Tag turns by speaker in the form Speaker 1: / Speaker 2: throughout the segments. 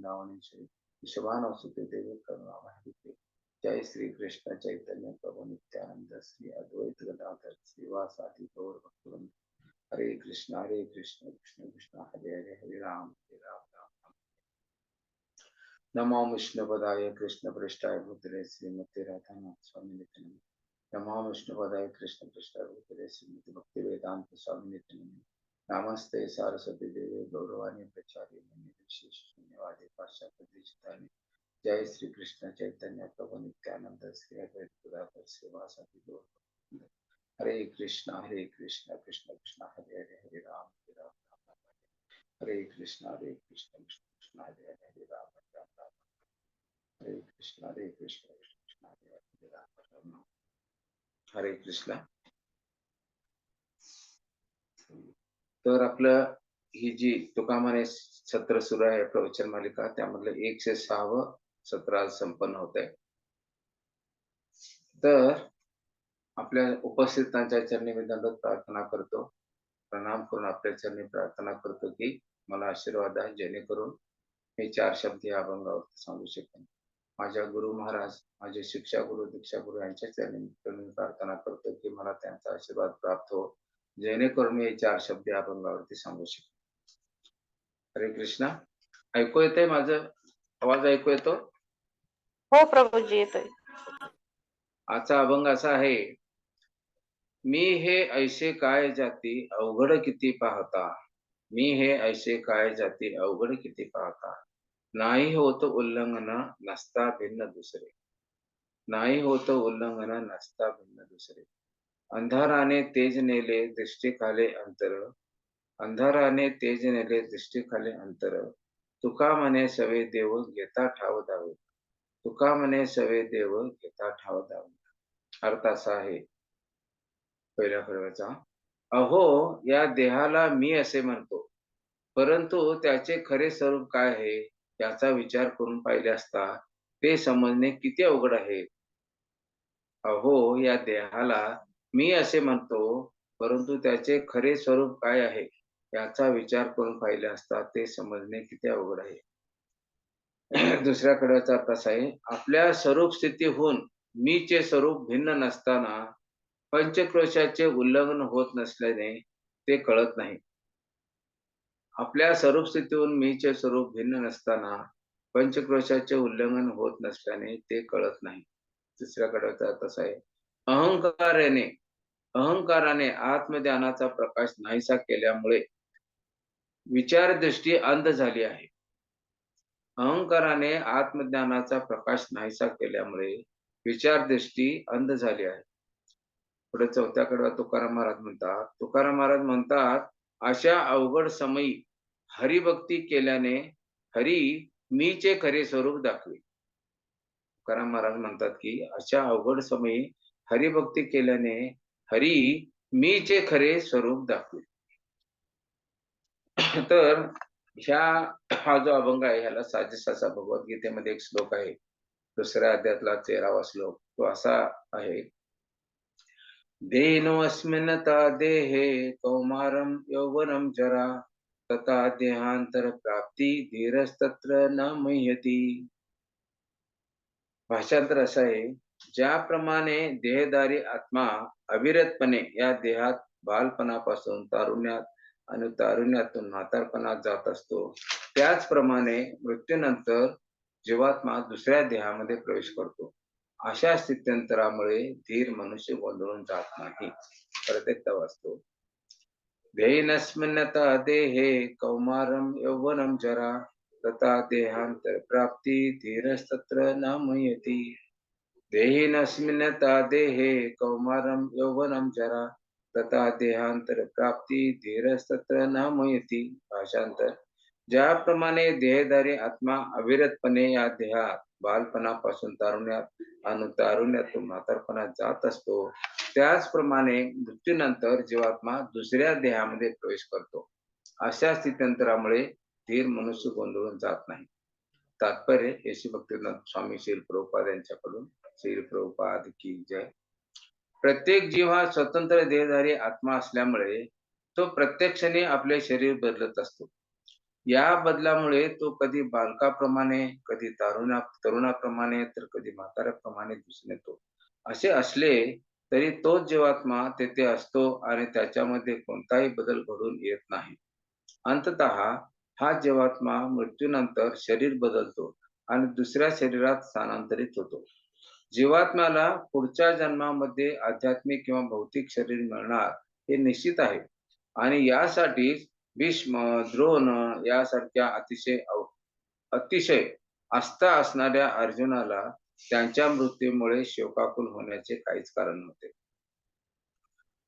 Speaker 1: वृंदावन विश्वान वसुते देवी करुणामयी। जय श्री कृष्ण चैतन्य प्रभु नित्यानंद श्री अद्वैत गदाधर श्रीवासादि गौर भक्तवृंद। हरे कृष्ण कृष्ण कृष्ण हरे हरे, हरे राम राम राम। नमो विष्णुपदाय कृष्ण पृष्ठाय भूतले श्रीमती राधानाथ स्वामी नित्यानंद। नमो विष्णुपदाय कृष्ण पृष्ठाय भूतले श्रीमती भक्ति वेदांत स्वामी नित्यानंद। नमस्ते सरस्वती देवी गौरवाणी प्रचारिणी विशेष शून्यवादी पाश्चात्य देशतारिणी। जय श्री कृष्ण चैतन्य प्रभु नित्यानंद श्री अद्वैत गदाधर श्रीवासादि गौर भक्तवृंद। हरे कृष्ण कृष्ण कृष्ण हरे हरे, हरे राम राम। हरे कृष्ण कृष्ण कृष्ण हरे हरे, हरे राम राम। हरे कृष्ण कृष्ण कृष्ण हरे हरे, राम राम। हरे कृष्ण। तर आपलं ही जी तुकामाने सत्र सुरू आहे प्रवचन मालिका, त्यामधलं 106वं सत्र आज संपन्न होत आहे. तर आपल्या उपस्थितांच्या चरणी मी दंडवत प्रार्थना करतो, प्रणाम करून आपल्या चरणी प्रार्थना करतो की मला आशीर्वाद आहे, जेणेकरून हे 4 शब्द या अभंगावरती सांगू शकेन. माझ्या गुरु महाराज, माझे शिक्षा गुरु दीक्षा गुरु यांच्या चरणी प्रार्थना करतो की मला त्यांचा आशीर्वाद प्राप्त हो, जेणेकरून मी हे 4 शब्द या अभंगावरती सांगू शकेन. हरे कृष्ण. ऐकू येतंय माझं? आवाज ऐकू येतो?
Speaker 2: हो प्रभूजी येतोय.
Speaker 1: आजचा अभंग असा आहे. मी हे ऐसे काय जाती अवघड किती पाहता, मी हे ऐसे काय जाती अवघड किती पाहता. नाही होत उल्लंघन नसता भिन्न दुसरे, नाही होत उल्लंघन नसता भिन्न दुसरे. अंधाराने तेज नेले दृष्टीखाले अंतर, अंधाराने तेज नेले दृष्टीखाले अंतर. तुका म्हणे सवे देव घेता ठाव दावे, तुका म्हणे सवे देव घेता ठाव दावे. अर्थ असा आहे पहिल्या फळव्याचा. अहो या देहाला मी असे म्हणतो, परंतु त्याचे खरे स्वरूप काय आहे याचा विचार करून पाहिले असता ते समजणे किती अवघड आहे. अहो या देहाला मी असे म्हणतो, परंतु त्याचे खरे स्वरूप काय आहे याचा विचार करून पाहिले असता ते समजणे किती अवघड आहे. दुसऱ्या कडव्याचा अर्थ असा आहे. आपल्या स्वरूप स्थितीहून मीचे स्वरूप भिन्न नसताना पंचक्रोशाचे उल्लंघन होत नसल्याने ते कळत नाही. आपल्या स्वरूप स्थितीहून मीचे स्वरूप भिन्न नसताना पंचक्रोशाचे उल्लंघन होत नसल्याने ते कळत नाही. तिसऱ्या कडव्याचा अर्थ असा आहे. अहंकाराने आत्मज्ञानाचा प्रकाश नाहीसा केल्यामुळे विचारदृष्टी अंध झाली आहे. अहंकाराने आत्मज्ञानाचा प्रकाश नाहीसा केल्यामुळे विचारदृष्टी अंध झाली आहे. पुढे 4थ्या कडव्यात तुकाराम महाराज म्हणतात, अशा अवघड समयी हरिभक्ती केल्याने हरी मीचे खरे स्वरूप दाखवे. तुकाराम महाराज म्हणतात की अशा अवघड समयी हरिभक्ती केल्याने हरी मीचे खरे स्वरूप दाखवे. तर हा जो अभंग आहे ह्याला साजेसा भगवद्गीतेमध्ये एक श्लोक आहे, 2ऱ्या अध्यायातला 13वा श्लोक. तो असा आहे. देहिनोऽस्मिन्नता देहे कौमारं यौवनं जरा, तथा देहांतर प्राप्ती धीरस्तत्र न मुह्यति. भाषांतर असं आहे. ज्याप्रमाणे देहधारी आत्मा अविरतपणे या देहात बालपणापासून तारुण्यात आणि तारुण्यातून म्हातारपणात जात असतो, त्याचप्रमाणे मृत्यूनंतर जीवात्मा दुसऱ्या देहामध्ये प्रवेश करतो. अशा स्थित्यंतरामुळे धीर मनुष्य गोंधळून जात नाही. परत एकदा वाचतो. देहिनस्मिन्नता देहे कौमारं यौवनं जरा, तथा देहांतर प्राप्ती धीरस्तत्र न मुह्यति. देहिनस्मिन्नता देहे कौमारं यौवनं जरा, तथा देहांतर प्राप्ती धीरस्तत्र न मुह्यति. भाषांतर. ज्याप्रमाणे देहधारी आत्मा अविरतपणे या देहात बालपणापासून तारुण्यात आणि तारुण्यातून म्हातारपणात जात असतो, त्याचप्रमाणे मृत्यूनंतर जीवात्मा दुसऱ्या देहामध्ये प्रवेश करतो. अशा स्थित्यंतरामुळे धीर मनुष्य गोंधळून जात नाही. तात्पर्य येशू भक्तिवेदांत स्वामी श्री प्रभुपाद यांच्याकडून. श्री प्रभुपाद की जय. प्रत्येक जीव हा स्वतंत्र देहधारी आत्मा असल्यामुळे तो प्रत्येक क्षणी आपले शरीर बदलत असतो. या बदलामुळे तो कधी बालकाप्रमाणे, कधी तरुणाप्रमाणे, तर कधी म्हाताऱ्याप्रमाणे दिसून येतो. असे असले तरी तोच जीवात्मा तेथे असतो आणि त्याच्यामध्ये कोणताही बदल घडून येत नाही. अंततः हा जीवात्मा मृत्यूनंतर शरीर बदलतो आणि दुसऱ्या शरीरात स्थानांतरित होतो. जीवात्म्याला पुढच्या जन्मामध्ये आध्यात्मिक किंवा भौतिक शरीर मिळणार हे निश्चित आहे आणि यासाठीच भीष्म, द्रोण यासारख्या अतिशय आस्था असणाऱ्या अर्जुनाला त्यांच्या मृत्यूमुळे शोकाकुल होण्याचे काहीच कारण नव्हते.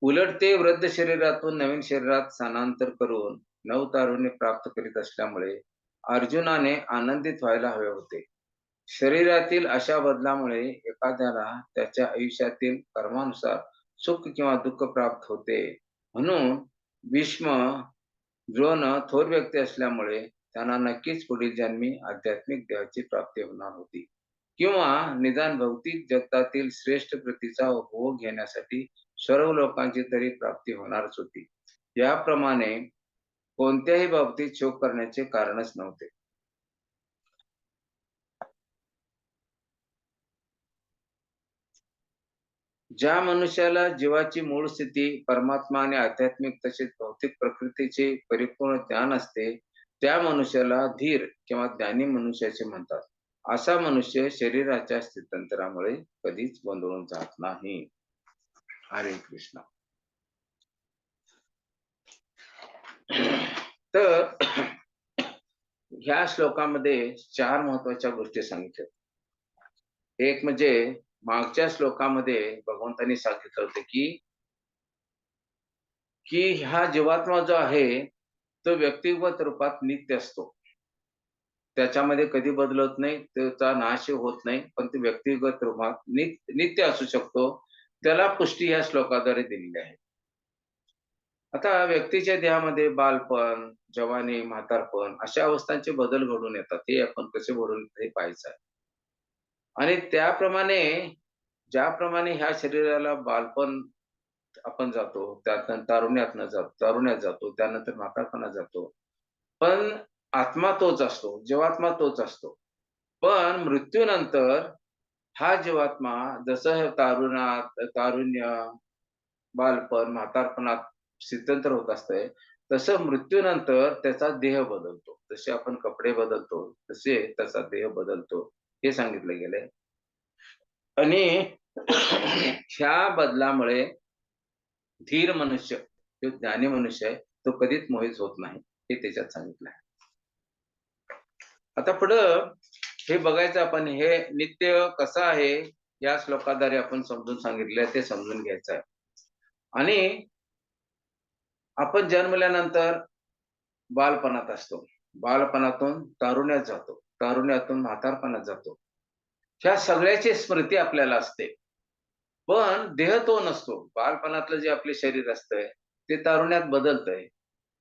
Speaker 1: उलट ते वृद्ध शरीरातून नवीन शरीरात स्थानांतर करून नवतारुण्य प्राप्त करीत असल्यामुळे अर्जुनाने आनंदित व्हायला हवे होते. शरीरातील अशा बदलामुळे एखाद्याला त्याच्या आयुष्यातील कर्मानुसार सुख किंवा दुःख प्राप्त होते. म्हणून भीष्म, द्रोण थोर व्यक्ती असल्यामुळे त्यांना नक्कीच पुढील जन्मी आध्यात्मिक देहाची प्राप्ती होणार होती किंवा निदान भौतिक जगतातील श्रेष्ठ प्रतीचा उपभोग घेण्यासाठी सर्व लोकांची तरी प्राप्ती होणारच होती. याप्रमाणे कोणत्याही बाबतीत शोक करण्याचे कारणच नव्हते. ज्या मनुष्याला जीवाची मूळ स्थिती परमात्मा आणि आध्यात्मिक तसेच भौतिक प्रकृतीचे परिपूर्ण ज्ञान असते, त्या मनुष्याला धीर किंवा ज्ञानी मनुष्याचे म्हणतात. असा मनुष्य शरीराच्या स्थित्यंतरामुळे कधीच गोंधळून जात नाही. हरे कृष्ण. तर ह्या श्लोकामध्ये 4 महत्त्वाच्या गोष्टी सांगितल्यात. एक म्हणजे मागच्या श्लोकामध्ये भगवंतांनी सांगितलं होतं, की हा जीवात्मा जो आहे, तो व्यक्तिगत रूपात नित्य असतो. त्याच्यामध्ये कधी बदलत नाही, त्याचा नाश होत नाही, पण ते व्यक्तिगत रूपात नित्य असू शकतो. त्याला पुष्टी या श्लोकाद्वारे दिलेली आहे. आता व्यक्तीच्या देहामध्ये बालपण, जवानी, म्हातारपण अशा अवस्थांचे बदल घडून येतात. हे आपण कसे घडून येतात हे पाहायचं आहे. आणि त्याप्रमाणे ज्याप्रमाणे ह्या शरीराला बालपण आपण जातो, त्यातनं तारुण्यात जातो, त्यानंतर म्हातारपणात जातो. पण आत्मा तोच असतो, जीवात्मा तोच असतो. पण मृत्यूनंतर हा जीवात्मा जसं हे तारुण्य, बालपण, म्हातारपणात स्थित्यंतर होत असतंय, तसं मृत्यूनंतर त्याचा देह बदलतो. जसे आपण कपडे बदलतो, तसे त्याचा देह बदलतो. हे सांगितलं गेलंय. आणि ह्या बदलामुळे धीर मनुष्य, जो ज्ञानी मनुष्य आहे, तो कधीच मोहित होत नाही. हे त्याच्यात सांगितलं आहे. आता पुढं हे बघायचं आपण हे नित्य कसं आहे, या श्लोकाद्वारे आपण समजून सांगितलंय ते समजून घ्यायचं आहे. आणि आपण जन्मल्यानंतर बालपणात असतो. बालपणातून तारुण्यात जातो. तारुण्यातून म्हातारपणात जातो. ह्या सगळ्याची स्मृती आपल्याला असते. पण देह तो नसतो. बालपणातलं जे आपले शरीर असतंय, ते तारुण्यात बदलतंय.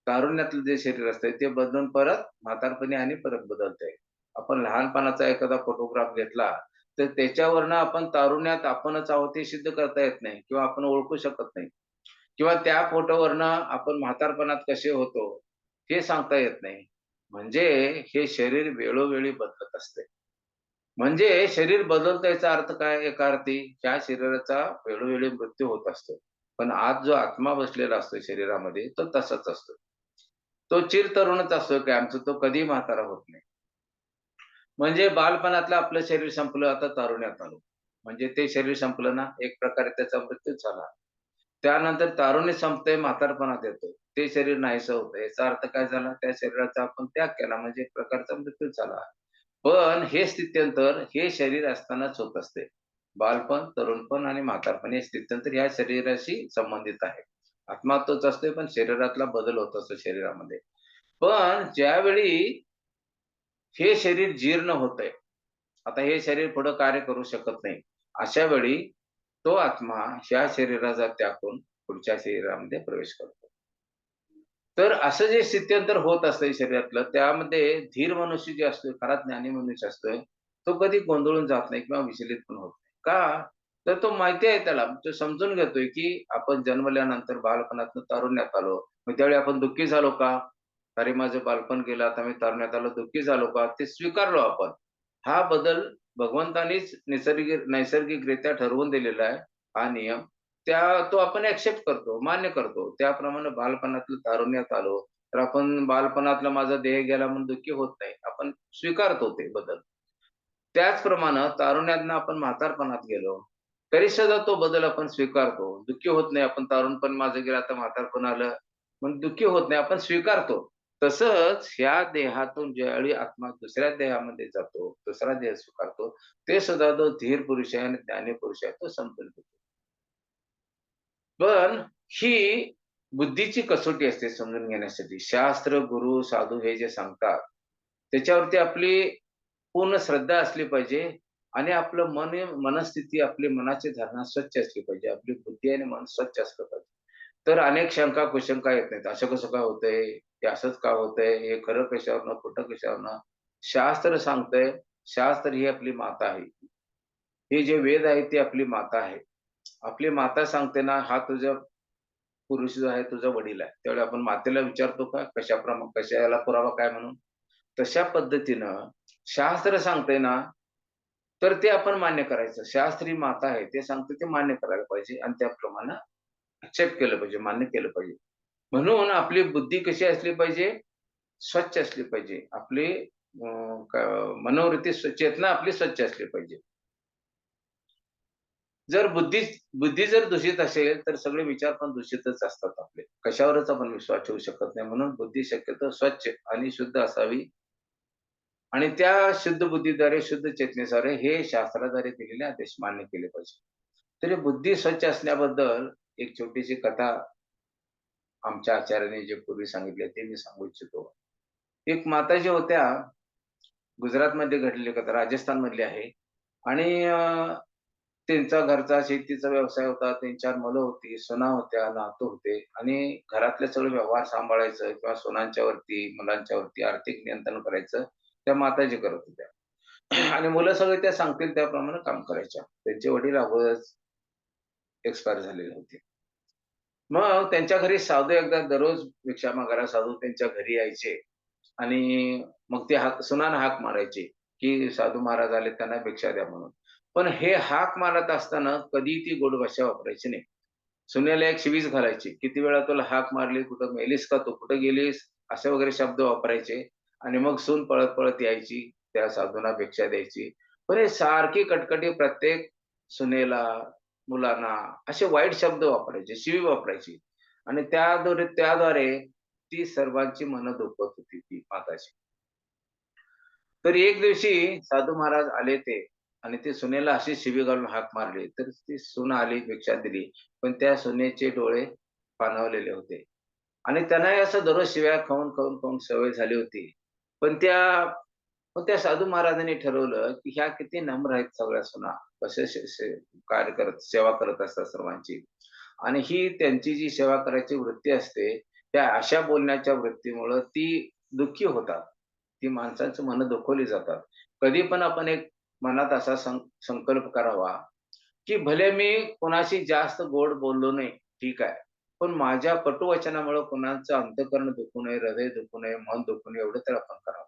Speaker 1: तारुण्यातलं जे शरीर असतंय, ते बदलून परत म्हातारपणी आणि परत बदलतंय. आपण लहानपणाचा एखादा फोटोग्राफ घेतला, तर त्याच्यावरनं आपण तारुण्यात आपणच आहोत हे सिद्ध करता येत नाही किंवा आपण ओळखू शकत नाही किंवा त्या फोटोवरनं आपण म्हातारपणात कसे होतो, हे सांगता येत नाही. म्हणजे हे शरीर वेळोवेळी बदलत असते. म्हणजे शरीर बदलतं याचा अर्थ काय? एका अर्थी त्या शरीराचा वेळोवेळी मृत्यू होत असतो. पण आत जो आत्मा बसलेला असतो शरीरामध्ये तो तसाच असतो. तो चिरतरुणच असतो कायमचा, तो कधीही म्हातारा होत नाही. म्हणजे बालपणातलं आपलं शरीर संपलं, आता तारुण्यात आलो. म्हणजे ते शरीर संपलं ना, एक प्रकारे त्याचा मृत्यूच झाला. त्यानंतर तारुण्य संपतंय, म्हातारपणात येतो. ते शरीर नाहीसं होतं. याचा अर्थ काय झाला? त्या शरीराचा आपण त्याग केला म्हणजे एक प्रकारचा मृत्यूच झाला. पण हे स्थित्यंतर हे शरीर असतानाच होत असते. बालपण, तरुणपण आणि म्हातारपण हे स्थित्यंतर ह्या शरीराशी संबंधित आहे. आत्मा तोच असतोय, पण शरीरातला बदल होत असतो शरीरामध्ये. पण ज्यावेळी हे शरीर जीर्ण होतंय, आता हे शरीर पुढं कार्य करू शकत नाही. अशा वेळी तो आत्मा ह्या शरीराचा त्याग करून पुढच्या शरीरामध्ये प्रवेश करतो. तर असं जे स्थित्यंतर होत असतंय शरीरातलं, त्यामध्ये धीर मनुष्य जे असतोय, खरा ज्ञानी मनुष्य असतोय, तो कधी गोंधळून जात नाही किंवा विचलित पण होत नाही. का? तर तो माहिती आहे त्याला, तो समजून घेतोय, की आपण जन्मल्यानंतर बालपणातनं तारुण्यात आलो. मग त्यावेळी आपण दुःखी झालो का? अरे माझं बालपण गेलं, आता मी तारुण्यात आलो, दुःखी झालो का? ते स्वीकारलो आपण. हा बदल भगवंतानीच नैसर्गिकरित्या ठरवून दिलेला आहे, हा नियम. तो आपण एक्सेप्ट करतो, मान्य करतो. त्याप्रमाणे बालपणातलं तारुण्यात आलो, तर आपण बालपणातला माझा देह गेला म्हणून दुःखी होत नाही. आपण स्वीकारतो ते बदल. त्याचप्रमाणे तारुण्यातनं आपण म्हातारपणात गेलो, तरी सुद्धा तो बदल आपण स्वीकारतो. दुःखी होत नाही. आपण तारुणपण माझं गेलं, आता म्हातारपण आलं, म्हणून दुःखी होत नाही. आपण स्वीकारतो. तसंच ह्या देहातून ज्यावेळी आत्मा दुसऱ्या देहामध्ये जातो, दुसरा देह स्वीकारतो, ते सुद्धा तो धीर पुरुष आहे आणि ज्ञानी पुरुष आहे, तो समतोल होतो. पण ही बुद्धीची कसोटी असते समजून घेण्यासाठी. शास्त्र, गुरु, साधू हे जे सांगतात, त्याच्यावरती आपली पूर्ण श्रद्धा असली पाहिजे आणि आपलं मनस्थिती, आपली मनाची धारणा स्वच्छ असली पाहिजे. आपली बुद्धी आणि मन स्वच्छ असलं पाहिजे. तर अनेक शंका, कुशंका येत नाहीत. असं कसं काय होतंय? हे असंच का होतंय? हे खरं कशावरनं? खोटं कशावरनं? शास्त्र सांगतंय, शास्त्र ही आपली माता आहे. हे जे वेद आहेत ती आपली माता आहे. आपली माता सांगते ना, हा तुझा पुरुष जो आहे तुझा वडील आहे. त्यावेळी आपण मातेला विचारतो का कशाला पुरावा काय म्हणून? तशा पद्धतीनं शास्त्र सांगतंय ना, तर ते आपण मान्य करायचं. शास्त्र ही माता आहे. ते सांगते ते मान्य करायला पाहिजे आणि त्याप्रमाणे एक्सेप्ट केलं पाहिजे, मान्य केलं पाहिजे. म्हणून आपली बुद्धी कशी असली पाहिजे? स्वच्छ असली पाहिजे. आपली अ, क मनोवृत्ती चेतना आपली स्वच्छ असली पाहिजे. जर बुद्धी जर दूषित असेल, तर सगळे विचार पण दूषितच असतात आपले. कशावरच आपण विश्वास ठेवू शकत नाही. म्हणून बुद्धी शक्यतो स्वच्छ आणि शुद्ध असावी आणि त्या शुद्ध बुद्धीद्वारे, शुद्ध चेतनेद्वारे हे शास्त्राद्वारे दिलेले आदेश मान्य केले पाहिजे. तरी बुद्धी स्वच्छ असण्याबद्दल एक छोटीशी कथा आमच्या आचार्याने जे पूर्वी सांगितले ते मी सांगू इच्छितो. एक माताजी होत्या, गुजरातमध्ये घडलेली कथा, राजस्थानमधली आहे आणि त्यांचा घरचा शेतीचा व्यवसाय होता. 3-4 मुलं होती, सुना होत्या, नातू होते आणि घरातले सगळे व्यवहार सांभाळायचं किंवा सुनांच्यावरती, मुलांच्यावरती आर्थिक नियंत्रण करायचं, त्या माताजी करत होत्या. आणि मुलं सगळे त्या सांगतील त्याप्रमाणे काम करायच्या. त्यांचे वडील अगोदरच एक्सपायर झालेले होते. मग त्यांच्या घरी साधू एकदा दररोज भिक्षा मागायला साधू त्यांच्या घरी यायचे आणि मग ते सुनांना हाक मारायचे, की साधू महाराज आले त्यांना भिक्षा द्या म्हणून. पण हे हाक मारत असताना कधी ती गोड भाषा वापरायची नाही. सुनेला एक शिवीच घालायची. "किती वेळा तुला हाक मारली, कुठं मेलीस का तू? कुठं गेलीस?" असे वगैरे शब्द वापरायचे आणि मग सून पळत-पळत यायची, त्या साधूंना भिक्षा द्यायची. पण हे सारखी कटकटी प्रत्येक सुनेला, मुलांना असे वाईट शब्द वापरायचे, शिवी वापरायची आणि त्याद्वारे ती सर्वांची मनं दुखवत होती ती माताची. तर एक दिवशी साधू महाराज आले ते आणि ते सुनेला अशी शिवी घालून हाक मारली, तर ती सून आली, भिक्षा दिली. पण त्या सुनेचे डोळे पाणावलेले होते आणि त्यांनाही असं दररोज शिव्या खाऊन सवय झाली होती. पण त्या पण त्या साधू महाराजांनी ठरवलं, की ह्या किती नम्र आहेत सगळ्या सुना. कसे कार्य करत सेवा करत असतात सर्वांची आणि ही त्यांची जी सेवा करायची वृत्ती असते, त्या अशा बोलण्याच्या वृत्तीमुळं ती दुःखी होतात. ती माणसांची मनं दुखवली जातात. कधी पण आपण एक मनात असा संकल्प करावा, की भले मी कोणाशी जास्त गोड बोललो नाही, ठीक आहे. पण माझ्या कटू वचनामुळं कुणाचं अंतःकरण दुखू नये, हृदय दुखू नये, मन दुखू नये एवढं तर आपण करावं.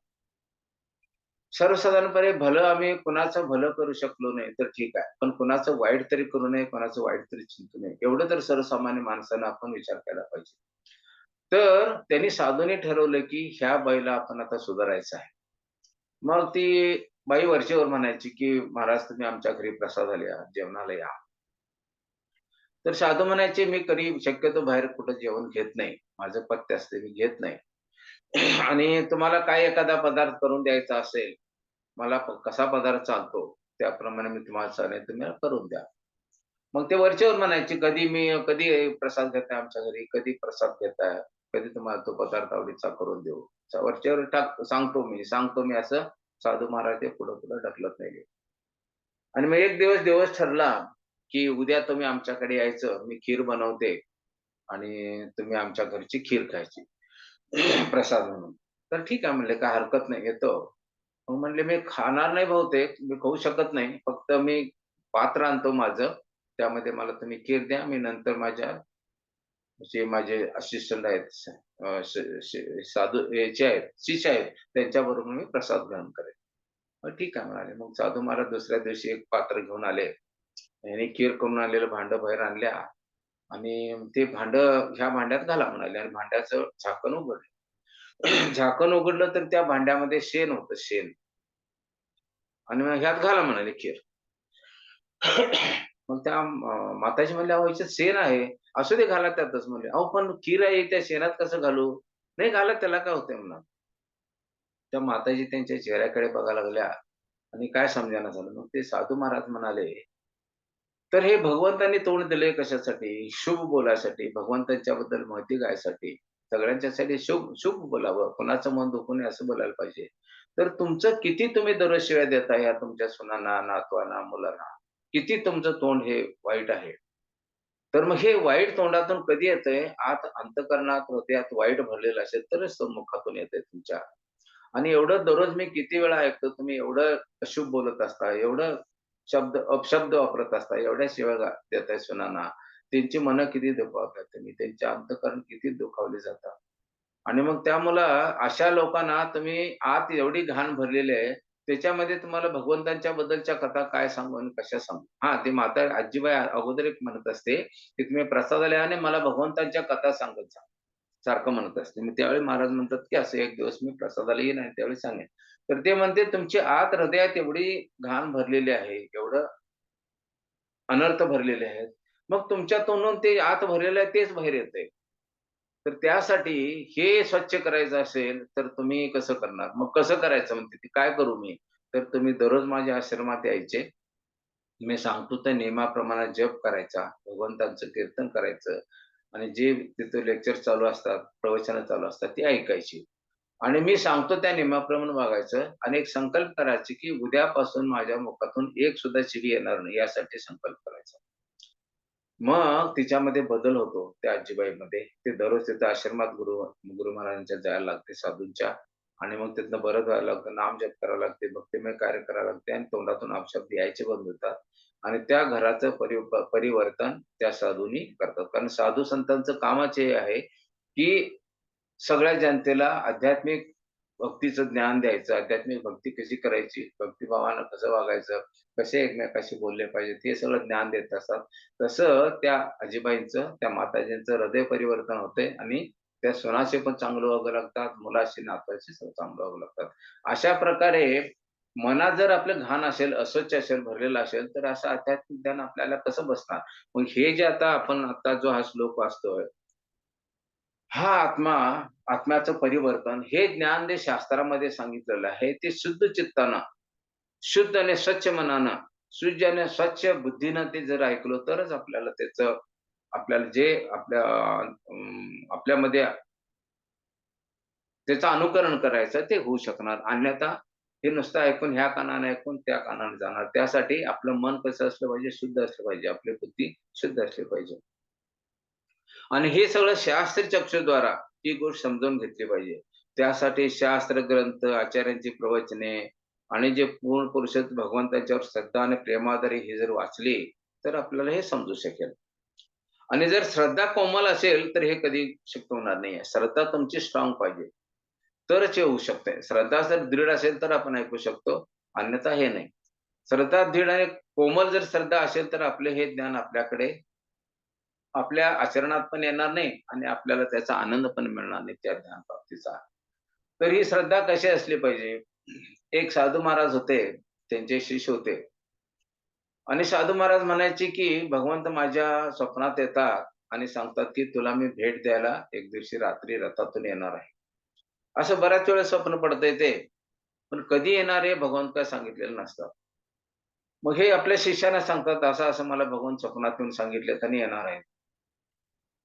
Speaker 1: सर्वसाधारणपणे भलं आम्ही कुणाचं भलं करू शकलो नाही तर ठीक आहे. पण कुणाचं वाईट तरी करू नये, कुणाचं वाईट तरी चिंतू नये. एवढं तर सर्वसामान्य माणसानं आपण विचार केला पाहिजे. तर त्यांनी साधूने ठरवलं, की ह्या बाईला आपण आता सुधारायचं आहे. मग ती बाई वरचेवर म्हणायची, की "महाराज तुम्ही आमच्या घरी प्रसादाला या, जेवणाला या." तर साधू म्हणायचे, "मी कधी शक्यतो बाहेर कुठं जेवण घेत नाही. माझं पथ्य असते, मी घेत नाही. आणि तुम्हाला काय एखादा पदार्थ करून द्यायचा असेल, मला कसा पदार्थ चालतो, त्याप्रमाणे मी तुम्हाला सांगेन, तुम्ही मला करून द्या." मग ते वरचेवर म्हणायचे, कधी प्रसाद घेताय आमच्या घरी, कधी प्रसाद घेताय, कधी तुम्हाला तो पदार्थ आवडीचा करून देऊ. वरचेवर सांगतो मी असं साधू महाराज ते पुढं-पुढं ढकलत नेले. आणि मग एक दिवस ठरला, की उद्या तुम्ही आमच्याकडे यायचं. मी खीर बनवते आणि तुम्ही आमच्या घरची खीर खायची प्रसाद म्हणून. तर ठीक आहे म्हणले, "काही हरकत नाही, येतो." मग म्हणले, "मी खाणार नाही बहुतेक, मी खाऊ शकत नाही. फक्त मी पात्र आणतो माझं, त्यामध्ये मला तुम्ही खीर द्या. मी नंतर माझ्या जे माझे असिस्टंट आहेत, साधू याचे आहेत, शिष्य आहेत, त्यांच्याबरोबर मी प्रसाद ग्रहण करेन. मग ठीक आहे म्हणाले. मग साधू महाराज दुसऱ्या दिवशी एक पात्र घेऊन आले. ह्याने खीर करून आणलेलं भांडं बाहेर आणल्या आणि ते भांडं ह्या भांड्यात घाला म्हणाले आणि भांड्याचं झाकण उघडलं. झाकण उघडलं तर त्या भांड्यामध्ये शेण होतं, शेण. आणि मग ह्यात घाला म्हणाले खीर. मग त्या माताजी म्हणल्या, "अहो ह्याच्यात शेण आहे." "असू दे घाला त्यातच." म्हणले. "अहो पण खीर आहे त्या शेणात कसं घालू?" "नाही घाला त्याला काय होतंय" म्हणा. त्या माताजी त्यांच्या चेहऱ्याकडे बघायला लागल्या आणि काय समजेना झालं. मग ते साधू महाराज म्हणाले, "तर हे भगवंतांनी तोंड दिलंय कशासाठी? शुभ बोलायसाठी, भगवंतांच्याबद्दल माहिती गायसाठी. सगळ्यांच्यासाठी शुभ शुभ बोलावं, कोणाचं मन दुखू नये असं बोलायला पाहिजे. तर तुमचं किती तुम्ही दररोज शिव्या देता या तुमच्या सुनांना, नातवांना, मुलांना. किती तुमचं तोंड हे वाईट आहे. तर मग हे वाईट तोंडातून कधी येतंय? आत अंतःकरणात, हृदयात वाईट भरलेलं असेल तरच तो मुखातून येतंय तुमच्या. आणि एवढं दररोज मी किती वेळा ऐकतो तुम्ही एवढं अशुभ बोलत असता, एवढं अपशब्द वापरत असता, एवढ्या शिव्या देताय सुनांना. त्यांची मनं किती दुखावताय तुम्ही, त्यांचे अंतःकरण किती दुखावले जातात. आणि मग त्यामुळं अशा लोकांना तुम्ही आत एवढी घाण भरलेली आहे, त्याच्यामध्ये तुम्हाला भगवंतांच्या बद्दलच्या कथा काय सांगू आणि कशा सांगू? हां, ती माता आजीबाई अगोदर एक म्हणत असते, की तुम्ही प्रसादाला या आणि मला भगवंतांच्या कथा सांगत जा. सारखं म्हणत असते. मग त्यावेळी महाराज म्हणतात, की असं एक दिवस मी प्रसादाला येईन आणि त्यावेळी सांगेन. तर ते म्हणते तुमची आत हृदयात एवढी घाण भरलेली आहे, एवढं अनर्थ भरलेले आहेत. मग तुमच्या तोंडून ते आत भरलेलं आहे तेच बाहेर येतंय. तर त्यासाठी हे स्वच्छ करायचं असेल, तर तुम्ही कसं करणार? मग कसं करायचं म्हणते ती, काय करू मी? तर तुम्ही दररोज माझ्या आश्रमात यायचे. मी सांगतो त्या नियमाप्रमाणे जप करायचा, भगवंतांचं कीर्तन करायचं आणि जे तिथे लेक्चर चालू असतात, प्रवचनं चालू असतात ती ऐकायची. आणि मी सांगतो त्या नियमाप्रमाणे वागायचं आणि एक संकल्प करायचे, की उद्यापासून माझ्या मुखातून एक सुद्धा शिवी येणार नाही यासाठी संकल्प करायचा. मग तिच्यामध्ये बदल होतो त्या आजीबाईमध्ये. ते दररोज तिथं आश्रमात गुरु महाराजांच्या जायला लागते साधूंच्या आणि मग तिथनं बरं व्हायला लागतं. नामजप करावं लागते, भक्तिमय कार्य करावं लागते आणि तोंडातून अपशब्द यायचे बंद होतात आणि त्या घराचं परिवर्तन त्या साधूंनी करतात. कारण साधू संतांचं कामच हे आहे, की सगळ्या जनतेला आध्यात्मिक भक्तीचं ज्ञान द्यायचं, आध्यात्मिक भक्ती कशी करायची, भक्तिभावानं कसं वागायचं, कसे एकमेकाशी बोलले पाहिजेत, हे सगळं ज्ञान देत असतात. तसं त्या आजीबाईंचं, त्या माताजींचं हृदय परिवर्तन होतंय आणि त्या सुनाशी पण चांगलं वागावं लागतात, मुलाशी, नातवाशी चांगलं वागावं लागतात. अशा प्रकारे मनात जर आपलं घाण असेल, अस्वच्छ असेल, भरलेलं असेल, तर असं आध्यात्मिक ज्ञान आपल्याला कसं बसणार? मग हे जे आता जो हा श्लोक वाचतोय, हा आत्म्याचं परिवर्तन हे ज्ञान जे शास्त्रामध्ये सांगितलेलं आहे, ते शुद्ध चित्तानं, शुद्ध आणि स्वच्छ मनानं, शुद्ध आणि स्वच्छ बुद्धीनं ते जर ऐकलं तरच आपल्याला त्याचं आपल्याला जे आपल्यामध्ये त्याचं अनुकरण करायचं ते होऊ शकणार. अन्यथा हे नुसतं ऐकून ह्या कानाने ऐकून त्या कानाने जाणार. त्यासाठी आपलं मन कसं असलं पाहिजे? शुद्ध असलं पाहिजे. आपली बुद्धी शुद्ध असली पाहिजे. आणि हे सगळं शास्त्र चक्षुद्वारा ही गोष्ट समजून घेतली पाहिजे. त्यासाठी शास्त्र ग्रंथ, आचार्यांची प्रवचने आणि जे पूर्ण पुरुष भगवंताच्यावर श्रद्धा आणि प्रेमाद्वारे हे जर वाचली, तर आपल्याला हे समजू शकेल. आणि जर श्रद्धा कोमल असेल, तर हे कधी शक्य होणार नाहीये. श्रद्धा तुमची स्ट्राँग पाहिजे. तरच हे होऊ शकतंय. श्रद्धा जर दृढ असेल, तर आपण ऐकू शकतो. अन्यथा हे नाही. श्रद्धा दृढ आणि कोमल जर श्रद्धा असेल, तर आपले हे ज्ञान आपल्याकडे आपल्या आचरणात पण येणार नाही आणि आपल्याला त्याचा आनंद पण मिळणार नाही त्या ज्ञानप्राप्तीचा. तर ही श्रद्धा कशी असली पाहिजे? एक साधू महाराज होते, त्यांचे शिष्य होते आणि साधू महाराज म्हणायचे, की भगवंत माझ्या स्वप्नात येतात आणि सांगतात, की तुला मी भेट द्यायला एक दिवशी रात्री रथातून येणार आहे. असं बऱ्याच वेळेस स्वप्न पडतंय ते. पण कधी येणार हे भगवंत काय सांगितलेलं नसतं. मग हे आपल्या शिष्याला सांगतात, असं-असं मला भगवंत स्वप्नात येऊन सांगितलेत आणि येणार आहे.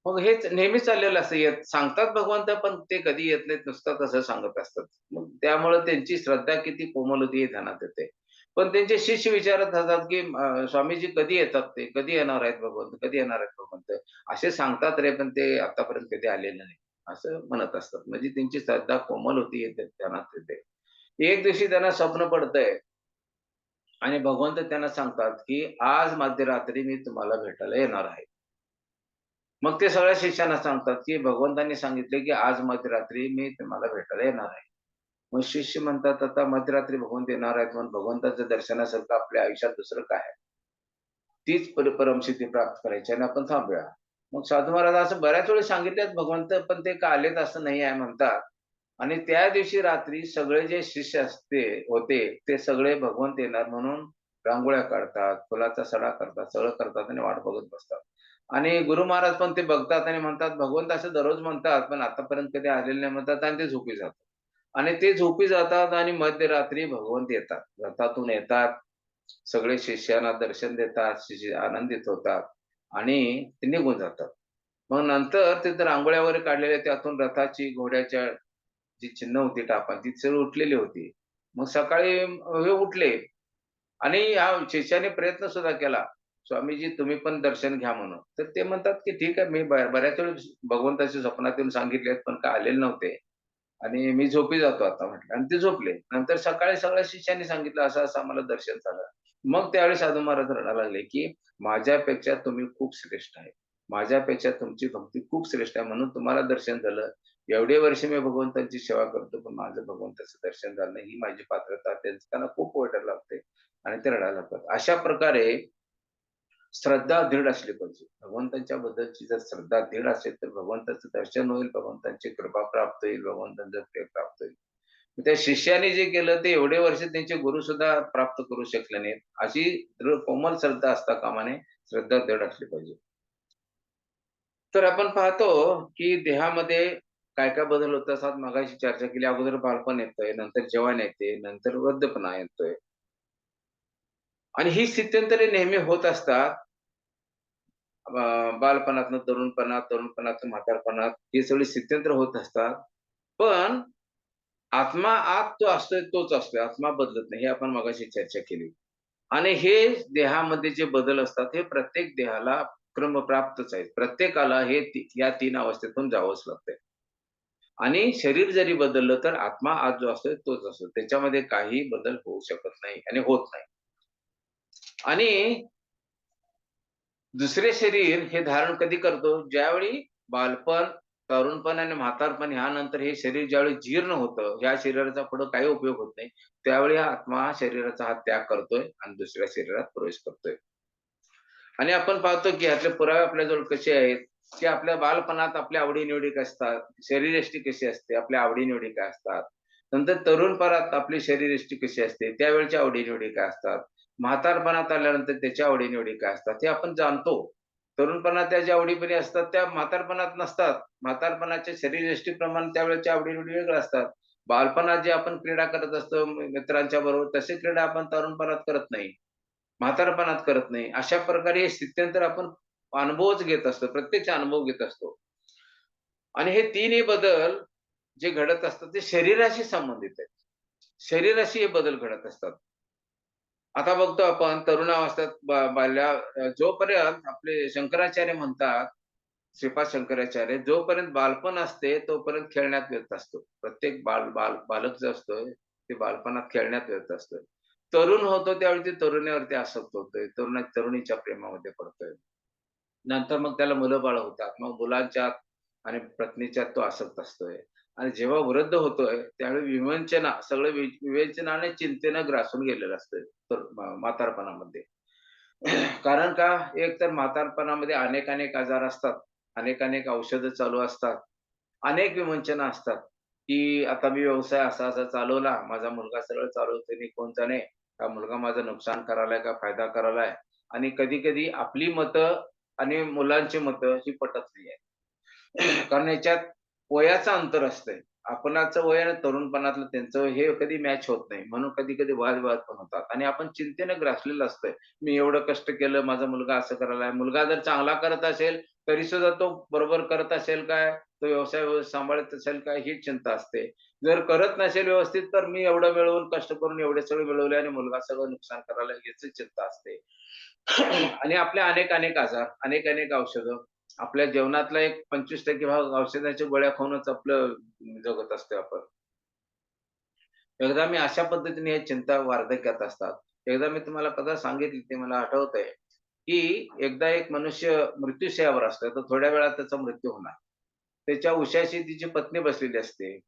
Speaker 1: मग हेच नेहमी चाललेलं असतं. सांगतात भगवंत, पण ते कधी येत नाहीत, नुसतं तसं सांगत असतात. मग त्यामुळं त्यांची श्रद्धा किती कोमल होती हे ध्यानात येते. पण त्यांचे शिष्य विचारत असतात, की स्वामीजी कधी येतात ते? कधी येणार आहेत भगवंत? कधी येणार आहेत भगवंत? असे सांगतात रे, पण ते आतापर्यंत कधी आलेले नाही. असं म्हणत असतात. म्हणजे त्यांची श्रद्धा कोमल होती हे ध्यानात येते. एक दिवशी त्यांना स्वप्न पडतंय आणि भगवंत त्यांना सांगतात, की आज मध्यरात्री मी तुम्हाला भेटायला येणार आहे. मग ते सगळ्या शिष्यांना सांगतात, की भगवंतांनी सांगितले, की आज मध्यरात्री मी तुम्हाला भेटायला येणार आहे. मग शिष्य म्हणतात, आता मध्यरात्री भगवंत येणार आहेत म्हणून भगवंताच्या दर्शनासारखं आपल्या आयुष्यात दुसरं काय आहे? तीच परमसिद्धी प्राप्त करायची आणि आपण थांबूया. मग साधू महाराज असं बऱ्याच वेळी सांगितलेत भगवंत, पण ते का आलेत असं नाही आहे म्हणतात. आणि त्या दिवशी रात्री सगळे जे शिष्य होते, ते सगळे भगवंत येणार म्हणून रांगोळ्या काढतात, फुलाचा सडा करतात, सगळं करतात आणि वाट बघत बसतात. आणि गुरु महाराज पण ते बघतात आणि म्हणतात, भगवंत असं दररोज म्हणतात, पण आतापर्यंत कधी आलेले नाही म्हणतात आणि ते झोपी जातात. आणि ते झोपी जातात आणि मध्यरात्री भगवंत येतात. रथातून येतात, सगळे शिष्यांना दर्शन देतात, शिष्य आनंदित होतात आणि ते निघून जातात. मग नंतर तिथे रांगोळ्या वगैरे काढलेल्या त्यातून रथाची, घोड्याच्या जी चिन्ह होती टापांची ती सगळी उठलेली होती. मग सकाळी हे उठले आणि या शिष्याने प्रयत्न सुद्धा केला, "स्वामीजी तुम्ही पण दर्शन घ्या" म्हणून. तर ते म्हणतात, की "ठीक आहे, मी बऱ्याच वेळेस भगवंताच्या स्वप्नात येऊन सांगितलेत, पण काय आलेले नव्हते आणि मी झोपी जातो आता" म्हटलं आणि ते झोपले. नंतर सकाळी सगळ्या शिष्यांनी सांगितलं, "असं-असं आम्हाला दर्शन झालं." मग त्यावेळी साधू महाराज रडायला लागले, की "माझ्यापेक्षा तुम्ही खूप श्रेष्ठ आहे. माझ्यापेक्षा तुमची भक्ती खूप श्रेष्ठ आहे म्हणून तुम्हाला दर्शन झालं. एवढे वर्ष मी भगवंतांची सेवा करतो, पण माझं भगवंताचं दर्शन झालं नाही. ही माझी पात्रता." त्यांना खूप वाईट लागते आणि ते रडायला लागतात. अशा प्रकारे श्रद्धा दृढ असली पाहिजे. भगवंतांच्या बद्दलची जर श्रद्धा दृढ असेल, तर भगवंताचं दर्शन होईल, भगवंतांची कृपा प्राप्त होईल, भगवंतांचं प्रेम प्राप्त होईल. त्या शिष्याने जे केलं ते एवढे वर्ष त्यांचे गुरु सुद्धा प्राप्त करू शकले नाहीत. अशी कोमल श्रद्धा असता कामा नये, श्रद्धा दृढ असली पाहिजे. तर आपण पाहतो, की देहामध्ये काय-काय बदल होत असतात. मगाशी चर्चा केली. अगोदर बालपण येतंय, नंतर जवान येते, नंतर वृद्धपणा येतोय आणि ही स्थित्यंतरे नेहमी होत असतात. बालपणातनं तरुणपणात, तरुणपणातून म्हातारपणात ही सगळी स्थित्यंतर होत असतात. पण आत्मा आत जो असतोय तोच असतोय. आत्मा बदलत नाही. हे आपण मगाशी चर्चा केली. आणि हे देहामध्ये जे बदल असतात, हे प्रत्येक देहाला क्रमप्राप्तच आहेत. प्रत्येकाला हे या 3 अवस्थेतून जावंच लागतंय. आणि शरीर जरी बदललं, तर आत्मा आत जो असतोय तोच असतो. त्याच्यामध्ये काही बदल होऊ शकत नाही आणि होत नाही. आणि दुसरे शरीर हे धारण कधी करतो? ज्यावेळी बालपण, तरुणपण आणि म्हातारपण ह्यानंतर हे शरीर ज्यावेळी जीर्ण होतं, ह्या शरीराचा पुढे काही उपयोग होत नाही. त्यावेळी हा आत्मा शरीराचा हा त्याग करतोय आणि दुसऱ्या शरीरात प्रवेश करतोय. आणि आपण पाहतो की यातले पुरावे आपल्याजवळ कसे आहेत, की आपल्या बालपणात आपल्या आवडी-निवडी काय असतात, शरीरयष्टी कशी असते, आपल्या आवडी काय असतात. नंतर तरुणपणात आपली शरीरयष्टी कशी असते, त्यावेळच्या आवडी काय असतात. म्हातारपणात आल्यानंतर त्याच्या आवडी काय असतात, हे आपण जाणतो. तरुणपणात त्या ज्या आवडी असतात, त्या म्हातारपणात नसतात. म्हातारपणाच्या शरीरयष्टीप्रमाणे त्यावेळेच्या आवडी वेगळ्या असतात. बालपणात जे आपण क्रीडा करत असतो मित्रांच्या बरोबर, तशी क्रीडा आपण तरुणपणात करत नाही. म्हातारपणात करत नाही. अशा प्रकारे स्थित्यंतर आपण अनुभवच घेत असतो. प्रत्यक्ष अनुभव घेत असतो. आणि हे तिन्ही बदल जे घडत असतात ते शरीराशी संबंधित आहेत. शरीराशी हे बदल घडत असतात. आता बघतो आपण तरुणावस्थेत जोपर्यंत आपले शंकराचार्य म्हणतात, श्रीपाद शंकराचार्य, जोपर्यंत बालपण असते तोपर्यंत खेळण्यात व्यस्त असतो. प्रत्येक बालक जो असतोय, ते बालपणात खेळण्यात व्यस्त असतोय. तरुण होतो त्यावेळी ते तरुणीवरती आसक्त होतोय. तरुणीच्या प्रेमामध्ये पडतोय. नंतर मग त्याला मुलं-बाळं होतात. मग मुलांच्यात आणि पत्नीच्यात तो आसक्त असतोय आणि जेव्हा वृद्ध होतोय, त्यावेळी सगळं विवेचनाने चिंतेनं ग्रासून गेलेलं असतंय तर म्हातारपणामध्ये. कारण का? एक तर म्हातारपणामध्ये अनेक आजार असतात. अनेक औषधं चालू असतात. अनेक विवंचना असतात, की आता मी व्यवसाय असा-असा चालवला. माझा मुलगा सरळ चालवतोय आणि कोण जाणे, हा मुलगा माझं नुकसान करायलाय का फायदा करायलाय? आणि कधी-कधी आपली मतं आणि मुलांची मतं ही पटत नाहीयेत. कारण याच्यात वयाचं अंतर असतंय. आपणाचं वय आणि तरुणपणातलं त्यांचं वय हे कधी मॅच होत नाही. म्हणून कधी-कधी वादविवाद पण होतात आणि आपण चिंतेनं ग्रासलेलं असतंय. मी एवढं कष्ट केलं, माझा मुलगा असं करायलाय. मुलगा जर चांगला करत असेल, तरी सुद्धा तो बरोबर करत असेल काय? तो व्यवसाय सांभाळत असेल काय? ही चिंता असते. जर करत नसेल व्यवस्थित, तर मी एवढं मिळवून कष्ट करून एवढे सगळे मिळवले आणि मुलगा सगळं नुकसान करायला याची चिंता असते. आणि आपले अनेक आजार, अनेक औषधं. आपल्या जेवणातला एक 25% भाग औषधाच्या गोळ्या खाऊनच आपलं जगत असतोय आपण. एकदा मी अशा पद्धतीने या चिंता वार्धक्यात असतात. एकदा मी तुम्हाला कथा सांगितली ती मला आठवतंय. की एकदा एक मनुष्य मृत्यूशय्यावर असतो, तर थोड्या वेळात त्याचा मृत्यू होणार. त्याच्या उशाशी तिची पत्नी बसलेली असते.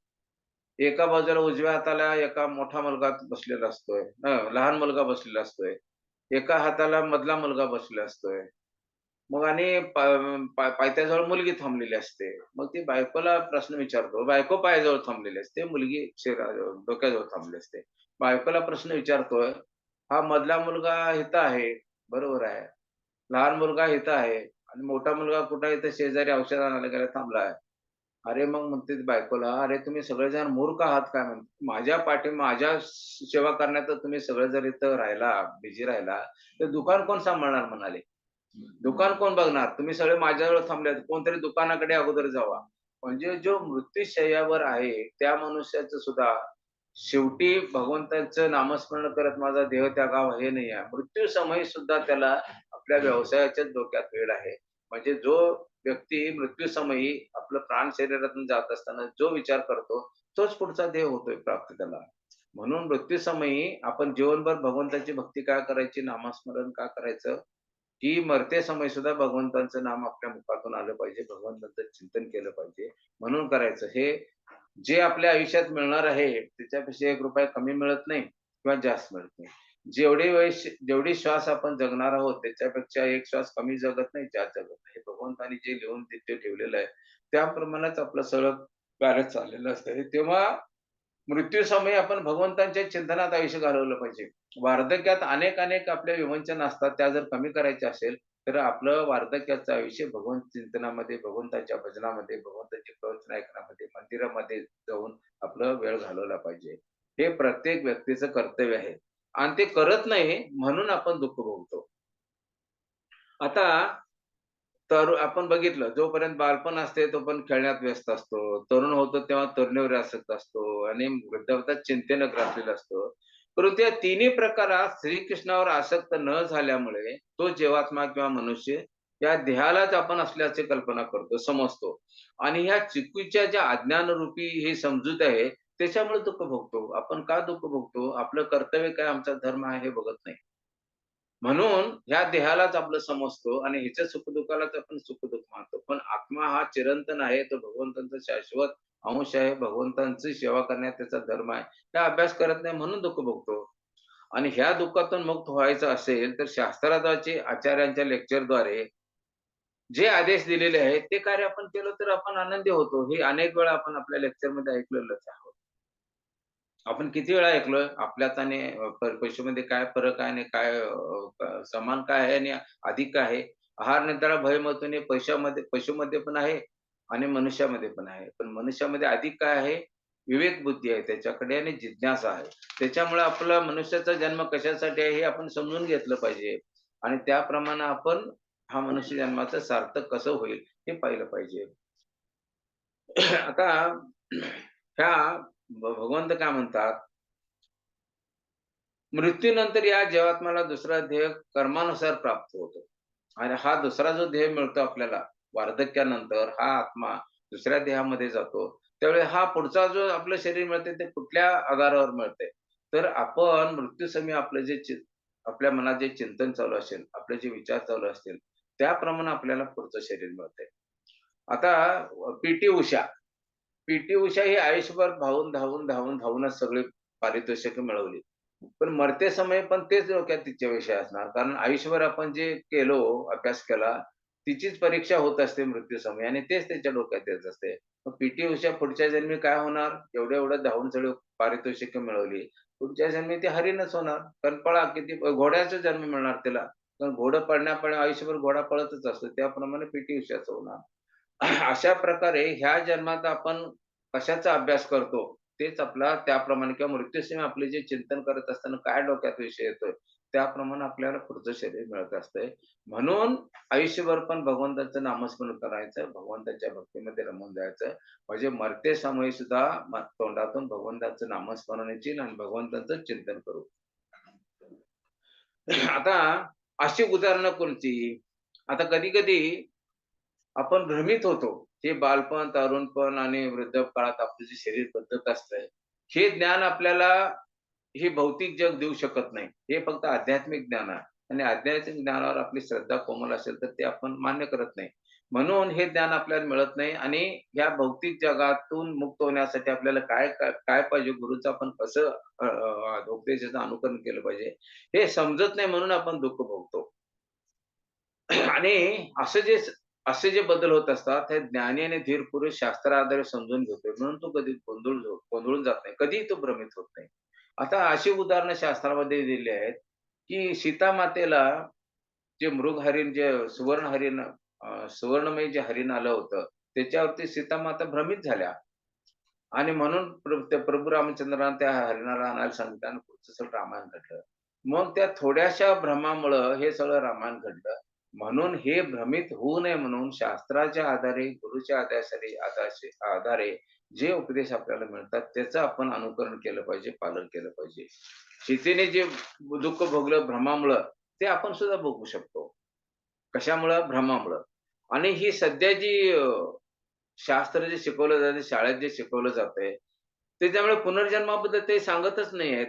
Speaker 1: एका बाजूला उजव्या हाताला एका मोठा मुलगा बसलेला असतोय. लहान मुलगा बसलेला असतोय. एका हाताला मधला मुलगा बसलेला असतोय. मग आणि पायथ्याजवळ मुलगी थांबलेली असते. मग ती बायकोला प्रश्न विचारतो. बायको पायाजवळ थांबलेली असते. मुलगी डोक्याजवळ थांबलेली असते. बायकोला प्रश्न विचारतोय, "हा मधला मुलगा इथं आहे." बरोबर आहे. लहान मुलगा इथं आहे आणि मोठा मुलगा कुठे आहे? इथं शेजारी औषध आणायला गेला थांबला आहे. अरे मग म्हणते ती बायकोला, "अरे तुम्ही सगळेजण मूर्ख आहात काय?" म्हणते. माझ्या सेवा करण्यात तुम्ही सगळे जर इथं बिझी राहिला, तर दुकान कोण सांभाळणार म्हणाले. दुकान कोण बघणार? तुम्ही सगळे माझ्याजवळ थांबलेत. कोणतरी दुकानाकडे अगोदर जावा. म्हणजे जो मृत्यूशय्यावर आहे, त्या मनुष्याचं सुद्धा शेवटी भगवंताचं नामस्मरण करत माझा देह त्यागावा हे नाही आहे. मृत्यूसमयी सुद्धा त्याला आपल्या व्यवसायाच्याच डोक्यात वेळ आहे. म्हणजे जो व्यक्ती मृत्यूसमयी आपलं प्राण शरीरातून जात असताना जो विचार करतो, तोच पुढचा देह होतोय प्राप्त त्याला. म्हणून मृत्यूसमयी आपण जीवनभर भगवंताची भक्ती का करायची, नामस्मरण का करायचं? की मरते समय सुद्धा भगवंतांचं नाम आपल्या मुखातून आलं पाहिजे, भगवंतांचं चिंतन केलं पाहिजे. म्हणून करायचं. हे जे आपल्या आयुष्यात मिळणार आहे, त्याच्यापेक्षा ₹1 कमी मिळत नाही किंवा जास्त मिळत नाही. जेवढी श्वास आपण जगणार आहोत, त्याच्यापेक्षा 1 श्वास कमी जगत नाही, जास्त जगत नाही. हे भगवंतांनी जे लिहून तिथे ठेवलेलं आहे, त्याप्रमाणेच आपलं सगळं कार्य चाललेलं असतं. तेव्हा मृत्यूसमयी आपण भगवंतांच्या चिंतनात आयुष्य घालवलं पाहिजे. वार्धक्यात अनेक आपल्या विवंचन असतात, त्या जर कमी करायच्या असेल, तर आपलं वार्धक्याचं आयुष्य भगवंत चिंतनामध्ये, भगवंताच्या भजनामध्ये, भगवंताची प्रवचन ऐकण्यामध्ये, मंदिरामध्ये जाऊन आपला वेळ घालवला पाहिजे. हे प्रत्येक व्यक्तीचं कर्तव्य आहे आणि ते करत नाही म्हणून आपण दुःख भोगतो. आता आपण बघितलं जोपर्यंत बालपण असते तोपर्यंत खेळण्यात व्यस्त असतो. तरुण होतो तेव्हा तरुणीवर आसक्त असतो आणि वृद्धावस्थेत चिंतेनं ग्रासलेला असतो. परंतु या तिन्ही प्रकारात श्रीकृष्णावर आसक्त न झाल्यामुळे तो जीवात्मा किंवा मनुष्य या देहालाच आपण असल्याची कल्पना करतो, समजतो आणि ह्या चुकीच्या ज्या अज्ञानरूपी ही समजूत आहे, त्याच्यामुळे दुःख भोगतो. आपण का दुःख भोगतो? आपलं कर्तव्य काय, आमचा धर्म आहे हे बघत नाही. म्हणून ह्या देहालाच आपलं समजतो आणि ह्याच्या सुख-दुःखालाच आपण सुख-दुःख मानतो. पण आत्मा हा चिरंतन आहे, तो भगवंतांचा शाश्वत अंश आहे, भगवंतांची सेवा करण्यात त्याचा धर्म आहे. हा अभ्यास करत नाही म्हणून दुःख भोगतो. आणि ह्या दुःखातून मुक्त व्हायचं असेल, तर शास्त्राद्वारे आचार्यांच्या लेक्चरद्वारे जे आदेश दिलेले आहेत, ते कार्य आपण केलं तर आपण आनंदी होतो. हे अनेक वेळा आपण आपल्या लेक्चरमध्ये ऐकलेलंच आहे. आपण किती वेळा ऐकलोय आपल्यात आणि पैशामध्ये काय फरक आहे आणि काय समान काय आहे आणि अधिक काय आहे. आहार निद्रा भयमतून पशुमध्ये पण आहे आणि मनुष्यामध्ये पण आहे. पण मनुष्यामध्ये अधिक काय आहे? विवेक बुद्धी आहे त्याच्याकडे आणि जिज्ञासा आहे. त्याच्यामुळे आपला मनुष्याचा जन्म कशासाठी आहे हे आपण समजून घेतलं पाहिजे आणि त्याप्रमाणे आपण हा मनुष्य जन्माचं सार्थक कसं होईल हे पाहिलं पाहिजे. आता ह्या भगवंत काय म्हणतात, मृत्यूनंतर या जीवात्म्याला दुसरा ध्येय कर्मानुसार प्राप्त होतो. आणि हा दुसरा जो ध्येय मिळतो आपल्याला वार्धक्यानंतर हा आत्मा दुसऱ्या देहामध्ये जातो. त्यावेळी हा पुढचा जो आपलं शरीर मिळते ते कुठल्या आधारावर मिळते? तर आपण मृत्यूसमयी आपल्या मनात जे चिंतन चालू असेल, आपले जे विचार चालू असतील, त्याप्रमाणे आपल्याला पुढचं शरीर मिळतंय. आता उषा उषा ही आयुष्यभर धावूनच सगळे पारितोषिकं मिळवली. पण मरते समय पण तेच डोक्यात तिचे विषय असणार. कारण आयुष्यभर आपण जे अभ्यास केला, तिचीच परीक्षा होत असते मृत्यूसमयी आणि तेच त्याच्या डोक्यात येत असते. मग उषा पुढच्या जन्मी काय होणार? एवढं धावून सगळं पारितोषिकं मिळवली. पुढच्या जन्मी ती हरीणच होणार. कारण पळा किती घोड्याचा जन्म मिळणार तिला. कारण घोडं पळण्यापळे आयुष्यभर घोडा पळतच असतो. त्याप्रमाणे उषाचं होणार. अशा प्रकारे ह्या जन्मात आपण कशाचा अभ्यास करतो, तेच आपला त्याप्रमाणे किंवा मृत्यूसमयी आपले जे चिंतन करत असताना काय डोक्यात विषय येतोय, त्याप्रमाणे आपल्याला पुढचं शरीर मिळत असतंय. म्हणून आयुष्यभर पण भगवंताचं नामस्मरण करायचं, भगवंताच्या भक्तीमध्ये रमून जायचं. म्हणजे मरते समयी सुद्धा तोंडातून भगवंताचं नामस्मरण येईल आणि भगवंताचं चिंतन करू. आता अशी उदाहरणं कोणती? आता कधी-कधी आपण भ्रमित होतो. हे बालपण, तरुणपण आणि वृद्धकाळात आपलं जे शरीर बदलत असतंय, हे ज्ञान आपल्याला हे भौतिक जग देऊ शकत नाही. हे फक्त आध्यात्मिक ज्ञान आहे. आणि अज्ञानाच्या ज्ञानावर आपली श्रद्धा कोमल असेल तर ते आपण मान्य करत नाही. म्हणून हे ज्ञान आपल्याला मिळत नाही आणि या भौतिक जगातून मुक्त होण्यासाठी आपल्याला काय काय काय पाहिजे, गुरूचं आपण कसं उपदेशाचं अनुकरण केलं पाहिजे, हे समजत नाही म्हणून आपण दुःख भोगतो. आणि असं जे असे जे बदल होत असतात, हे ज्ञानी आणि धीर पुरुष शास्त्राआधारे समजून घेतोय. म्हणून तो कधी गोंधळून जात नाही. कधीही तो भ्रमित होत नाही. आता अशी उदाहरणं शास्त्रामध्ये दिली आहेत, की सीता मातेला जे मृग हरिण जे सुवर्ण हरिण सुवर्णमय जे हरिण आलं होतं, त्याच्यावरती सीता माता भ्रमित झाल्या आणि म्हणून त्या प्रभू रामचंद्राने त्या हरिणाला आणायला सांगितलं आणि पुढचं सगळं रामायण घडलं. मग त्या थोड्याशा भ्रमामुळं हे सगळं रामायण घडलं. म्हणून हे भ्रमित होऊ नये म्हणून शास्त्राच्या आधारे, गुरूच्या आधारे जे उपदेश आपल्याला मिळतात, त्याचं आपण अनुकरण केलं पाहिजे, पालन केलं पाहिजे. सीतेने जे दुःख भोगलं भ्रमामुळं, ते आपण सुद्धा भोगू शकतो. कशामुळं? भ्रमामुळं. आणि ही सध्या जी शास्त्र जे शिकवलं जातं, शाळेत जे शिकवलं जातंय, त्याच्यामुळे पुनर्जन्माबद्दल ते सांगतच नाही आहेत.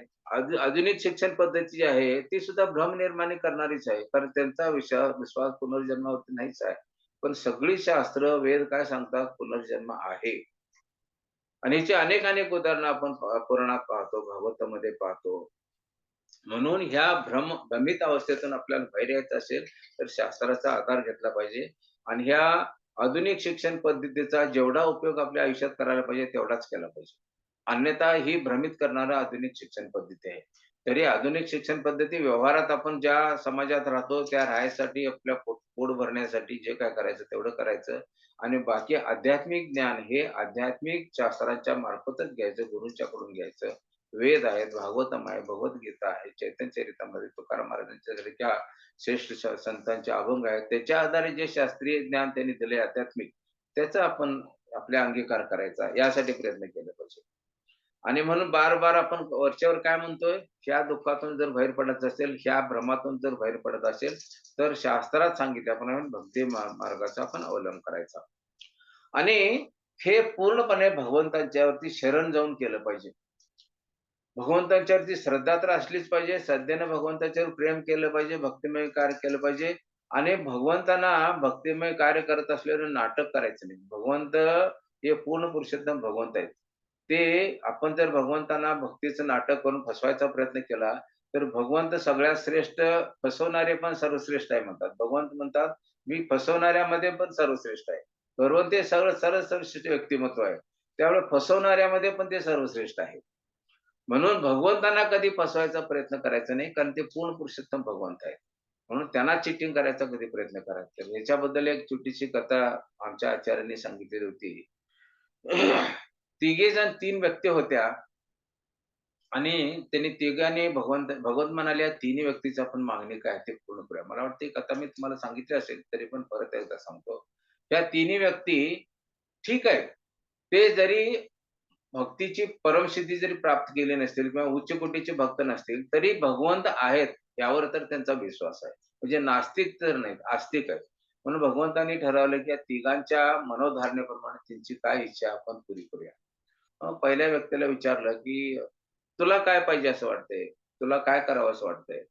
Speaker 1: आधुनिक शिक्षण पद्धती जी आहे, ती सुद्धा भ्रमनिर्माणी करणारीच आहे. कारण त्यांचा विश्वास पुनर्जन्मावरती नाहीच आहे. पण सगळी शास्त्र, वेद काय सांगतात? पुनर्जन्म आहे. आणि याची अनेक उदाहरणं आपण पुराणात पाहतो, भागवतामध्ये पाहतो. म्हणून ह्या भ्रमित अवस्थेतून आपल्याला बाहेर यायचं असेल, तर शास्त्राचा आधार घेतला पाहिजे आणि ह्या आधुनिक शिक्षण पद्धतीचा जेवढा उपयोग आपल्या आयुष्यात करायला पाहिजे, तेवढाच केला पाहिजे. अन्यथा ही भ्रमित करणारं आधुनिक शिक्षण पद्धती आहे. तरी आधुनिक शिक्षण पद्धती व्यवहारात आपण ज्या समाजात राहतो, त्या राहायसाठी आपल्या पोट भरण्यासाठी जे काय करायचं तेवढं करायचं आणि बाकी आध्यात्मिक ज्ञान हे आध्यात्मिक शास्त्रांच्या मार्फतच घ्यायचं, गुरूंच्याकडून घ्यायचं. वेद आहेत, भागवतम आहे, भगवद्गीता आहे, चैतन्य चरितामध्ये तुकाराम महाराजांच्या सारख्या श्रेष्ठ संतांचे अभंग आहेत. त्याच्या आधारे जे शास्त्रीय ज्ञान त्यांनी दिले आध्यात्मिक, त्याचा आपण आपल्या अंगीकार करायचा, यासाठी प्रयत्न केले पाहिजे. आणि म्हणून बार-बार आपण वरच्यावर काय म्हणतोय, ह्या दुःखातून जर बाहेर पडायचं असेल, ह्या भ्रमातून जर बाहेर पडत असेल, तर शास्त्रात सांगितल्याप्रमाणे भक्ती मार्गाचा आपण अवलंब करायचा. आणि हे पूर्णपणे भगवंतांच्यावरती शरण जाऊन केलं पाहिजे. भगवंतांच्यावरती श्रद्धा तर असलीच पाहिजे. श्रद्धेनं भगवंताच्यावर प्रेम केलं पाहिजे, भक्तिमय कार्य केलं पाहिजे आणि भगवंतांना भक्तिमय कार्य करत असल्यावर नाटक करायचं नाही. भगवंत हे पूर्ण पुरुषोत्तम भगवंत आहेत. ते आपण जर भगवंतांना भक्तीचं नाटक करून फसवायचा प्रयत्न केला, तर भगवंत सगळ्यात श्रेष्ठ, फसवणारे पण सर्वश्रेष्ठ आहे म्हणतात. भगवंत म्हणतात, "मी फसवणाऱ्यामध्ये पण सर्वश्रेष्ठ आहे." भगवंत ते सर्वश्रेष्ठ व्यक्तिमत्व आहे. त्यामुळे फसवणाऱ्यामध्ये पण ते सर्वश्रेष्ठ आहे. म्हणून भगवंतांना कधी फसवायचा प्रयत्न करायचा नाही, कारण ते पूर्ण पुरुषोत्तम भगवंत आहेत. म्हणून त्यांना चीटिंग करायचा कधी प्रयत्न करायचा नाही. याच्याबद्दल एक छोटीशी कथा आमच्या आचार्यांनी सांगितलेली होती. तिघे जण 3 व्यक्ती होत्या आणि त्यांनी तिघांनी भगवंत म्हणाले, "तिन्ही व्यक्तीची आपण मागणी काय आहे ते पूर्ण करूया." मला वाटतं ही कथा मी तुम्हाला सांगितली असेल, तरी पण परत एकदा सांगतो. त्या तिन्ही व्यक्ती ठीक आहे. ते जरी भक्तीची परमसिद्धी जरी प्राप्त केली नसतील किंवा उच्च कोटीचे भक्त नसतील, तरी भगवंत आहेत यावर तर त्यांचा विश्वास आहे. म्हणजे नास्तिक तर नाहीत, आस्तिक आहेत. म्हणून भगवंतांनी ठरवलं, की या तिघांच्या मनोधारणेप्रमाणे त्यांची काय इच्छा आहे आपण पुरी करूया. मग पहिल्या व्यक्तीला विचारलं, की "तुला काय पाहिजे असं वाटतंय? तुला काय करावं असं वाटतंय?"